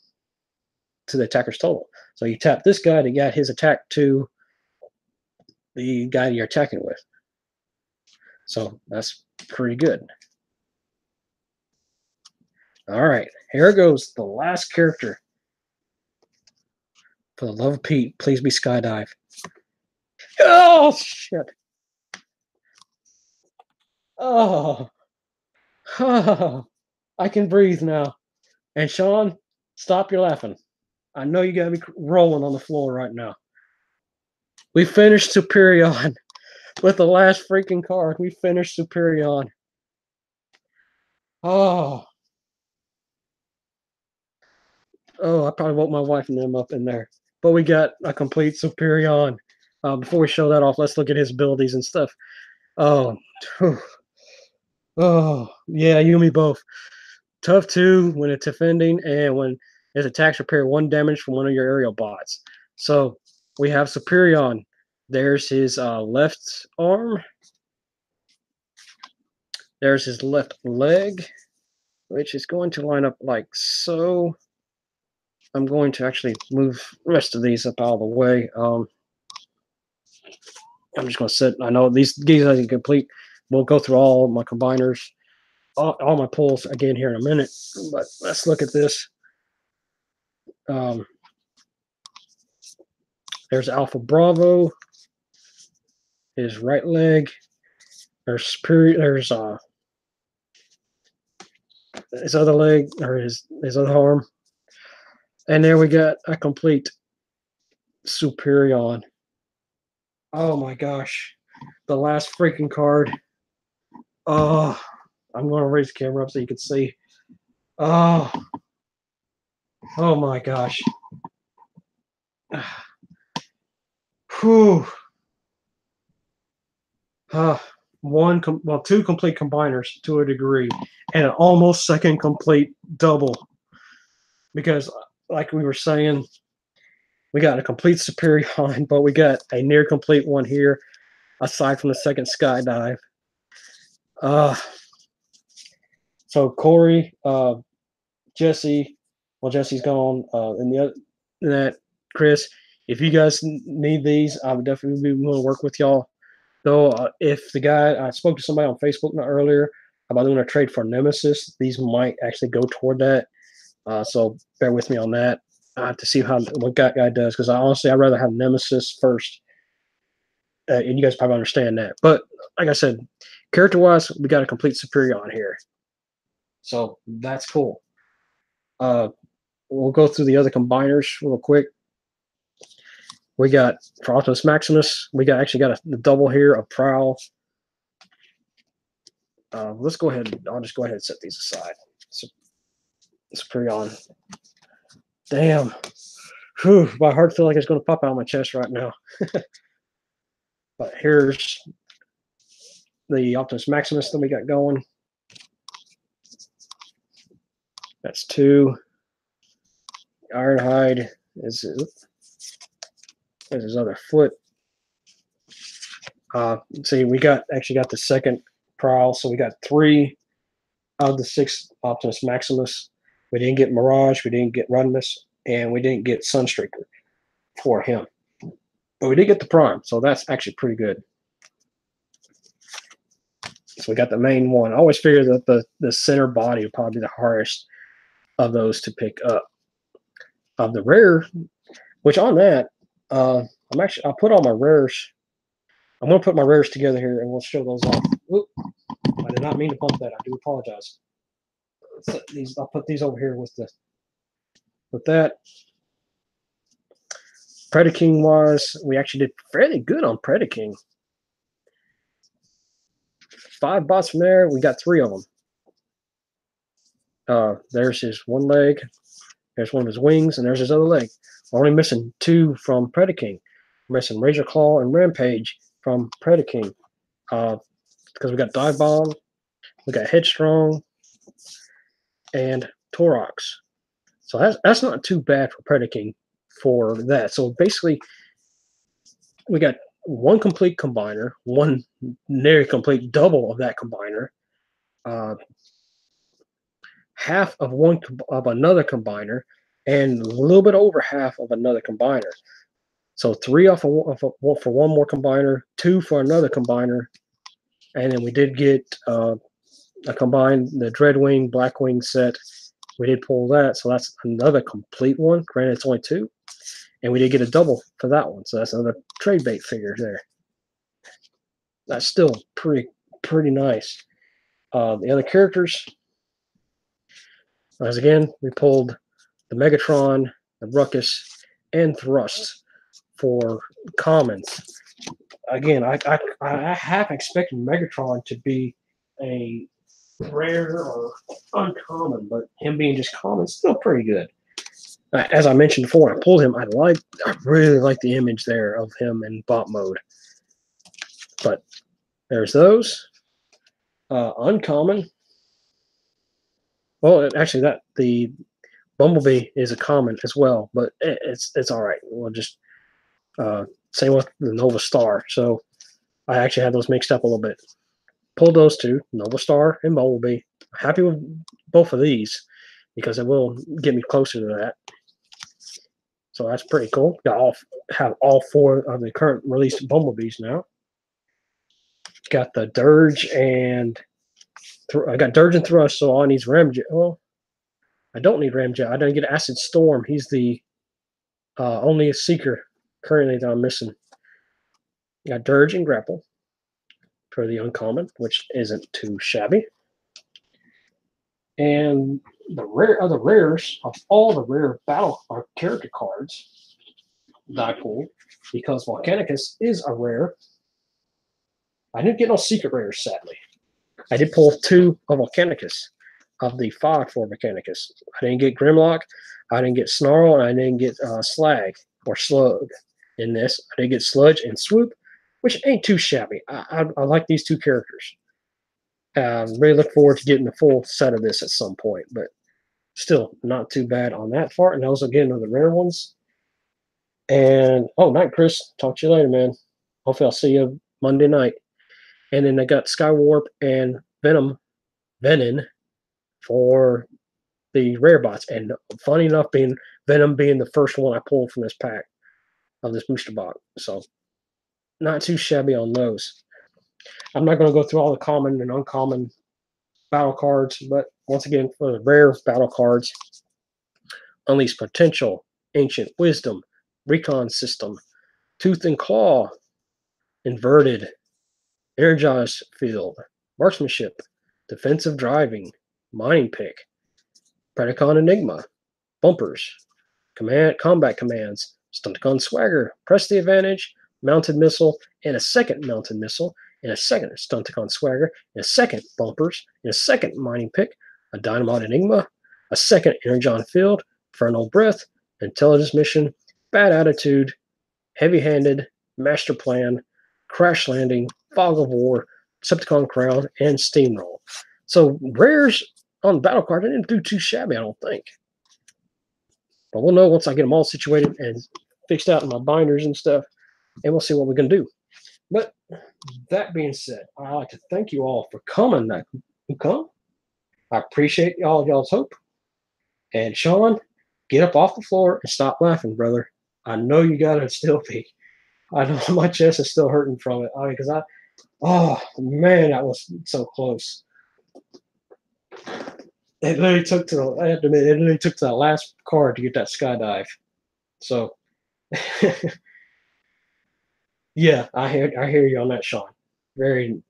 to the attacker's total. So you tap this guy to get his attack to the guy you're attacking with. So that's pretty good. All right, here goes the last character. For the love of Pete, please be Skydive. Oh, shit. Oh. I can breathe now. And Sean, stop your laughing. I know you got me rolling on the floor right now. We finished Superion with the last freaking card. We finished Superion. Oh. Oh, I probably woke my wife and them up in there. But we got a complete Superion. Before we show that off, let's look at his abilities and stuff. Oh, oh, yeah, you and me both. tough 2 when it's defending, and when it attacks, repair 1 damage from one of your aerial bots. So we have Superion. There's his left arm. There's his left leg, which is going to line up like so. I'm going to actually move the rest of these up out of the way. I'm just going to set. I know these are incomplete. We'll go through all my combiners, all my pulls again here in a minute. But let's look at this. There's Alpha Bravo. His right leg. There's Superior. There's his other leg, or his other arm. And there we got a complete Superion. Oh my gosh. The last freaking card. Oh, I'm going to raise the camera up so you can see. Oh my gosh. Whew. Two complete combiners to a degree, and an almost second complete double. Because, like we were saying, we got a complete Superion, but we got a near complete one here, aside from the second skydive. So Corey, Jesse, well, Jesse's gone, and that Chris, if you guys need these, I would definitely be willing to work with y'all. Though, if the guy, I spoke to somebody on Facebook earlier about doing a trade for Nemesis, these might actually go toward that. So bear with me on that to see what guy does, because I'd rather have Nemesis first, and you guys probably understand that. But like I said, character-wise, we got a complete Superion here, so that's cool. We'll go through the other combiners real quick. We got for Optimus Maximus, we actually got a double here of Prowl. Let's go ahead. I'll just go ahead and set these aside. Superion. Damn. Whew, my heart feels like it's going to pop out of my chest right now. But here's the Optimus Maximus that we got going. That's 2. Ironhide is his other foot. See, we actually got the second Prowl, so we got 3 out of the 6 Optimus Maximus. We didn't get Mirage, we didn't get Rodimus, and we didn't get Sunstreaker for him. But we did get the Prime, so that's actually pretty good. So we got the main one. I always figured that the center body would probably be the hardest of those to pick up. Of the rare, which on that, I'll put all my rares. I'm going to put my rares together here, and we'll show those off. Oop, I did not mean to bump that. I do apologize. I'll put these over here with that. Predaking wise, we actually did fairly good on Predaking. 5 bots from there. We got 3 of them. There's his one leg. There's one of his wings, and there's his other leg. We're only missing 2 from Predaking. We're missing Razor Claw and Rampage from Predaking. Because we got Dive Bomb, we got Headstrong, and Torox. So that's not too bad for Predaking for that. So basically, we got 1 complete combiner, 1 nearly complete double of that combiner, half of another combiner, and a little bit over half of another combiner. So 3 for 1 more combiner, 2 for another combiner, and then we did get the Dreadwing Blackwing set. We did pull that, so that's another complete one. Granted, it's only 2, and we did get a double for that one, so that's another trade bait figure there. That's still pretty nice. The other characters, as again, we pulled the Megatron, the Ruckus, and Thrust for commons. Again, I half expected Megatron to be a rare or uncommon, but him being just common is still pretty good. As I mentioned before, when I pulled him, I really like the image there of him in bot mode. But there's those. Uncommon. Well, actually, that the Bumblebee is a common as well, but it's all right. We'll just same with the Nova Star. So I actually had those mixed up a little bit. Pulled those two, Nova Star and Bumblebee. Happy with both of these because it will get me closer to that. So that's pretty cool. Have all four of the current released Bumblebees now. Got the Dirge and I got Dirge and Thrust, so all I need is Ramjet. Well, I don't need Ramjet. I don't get Acid Storm. He's the only Seeker currently that I'm missing. Got Dirge and Grapple for the uncommon, which isn't too shabby. And the rare other rares of all the rare battle or character cards that I pulled, because Volcanicus is a rare. I didn't get no secret rares, sadly. I did pull 2 of Volcanicus, of the 5 for Volcanicus. I didn't get Grimlock, I didn't get Snarl, and I didn't get Slag or Slug in this. I did get Sludge and Swoop, which ain't too shabby. I like these 2 characters. Really look forward to getting the full set of this at some point, but still not too bad on that part. And those again are the rare ones. And night, Chris. Talk to you later, man. Hopefully I'll see you Monday night. And then I got Skywarp and Venom for the rare bots. And funny enough, Venom being the first one I pulled from this pack of this booster box. So not too shabby on those. I'm not going to go through all the common and uncommon battle cards, but once again, for the rare battle cards, Unleash Potential, Ancient Wisdom, Recon System, Tooth and Claw, Inverted, Energized Field, Marksmanship, Defensive Driving, Mining Pick, Predacon Enigma, Bumpers, Combat Commands, Stunticon Swagger, Press the Advantage, Mounted Missile, and a second Mounted Missile, and a second Stunticon Swagger, and a second Bumpers, and a second Mining Pick, a Dynamite Enigma, a second Energon Field, Infernal Breath, Intelligence Mission, Bad Attitude, Heavy-Handed, Master Plan, Crash Landing, Fog of War, Decepticon Crown, and Steamroll. So rares on the battle card, I didn't do too shabby, I don't think. But we'll know once I get them all situated and fixed out in my binders and stuff, and we'll see what we can do. But that being said, I'd like to thank you all for coming. Who come? I appreciate y'all's hope. And Sean, get up off the floor and stop laughing, brother. I know you gotta still be. I know my chest is still hurting from it. Because oh man, that was so close. It literally took to I have to admit, it literally took to that last card to get that skydive. So yeah, I hear you on that, Sean. Very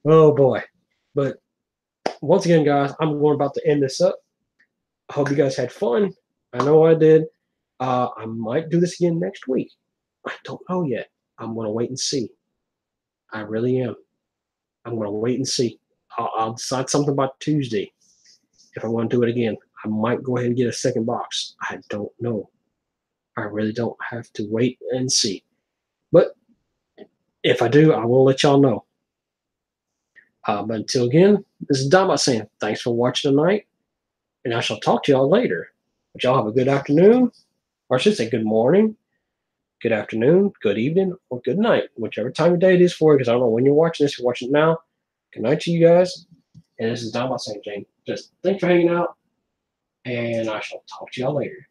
oh boy. But once again, guys, I'm about to end this up. I hope you guys had fun. I know I did. I might do this again next week. I don't know yet. I'm going to wait and see. I really am. I'm going to wait and see. I'll decide something about Tuesday if I want to do it again. I might go ahead and get a second box. I don't know. I really don't. Have to wait and see. But if I do, I will let y'all know. But until again, this is Dom saying thanks for watching tonight, and I shall talk to y'all later. But y'all have a good afternoon, or I should say good morning, good afternoon, good evening, or good night, whichever time of day it is for you, because I don't know when you're watching this. You're watching it now. Good night to you guys. And this is Dom saying, Jane. Just thanks for hanging out, and I shall talk to y'all later.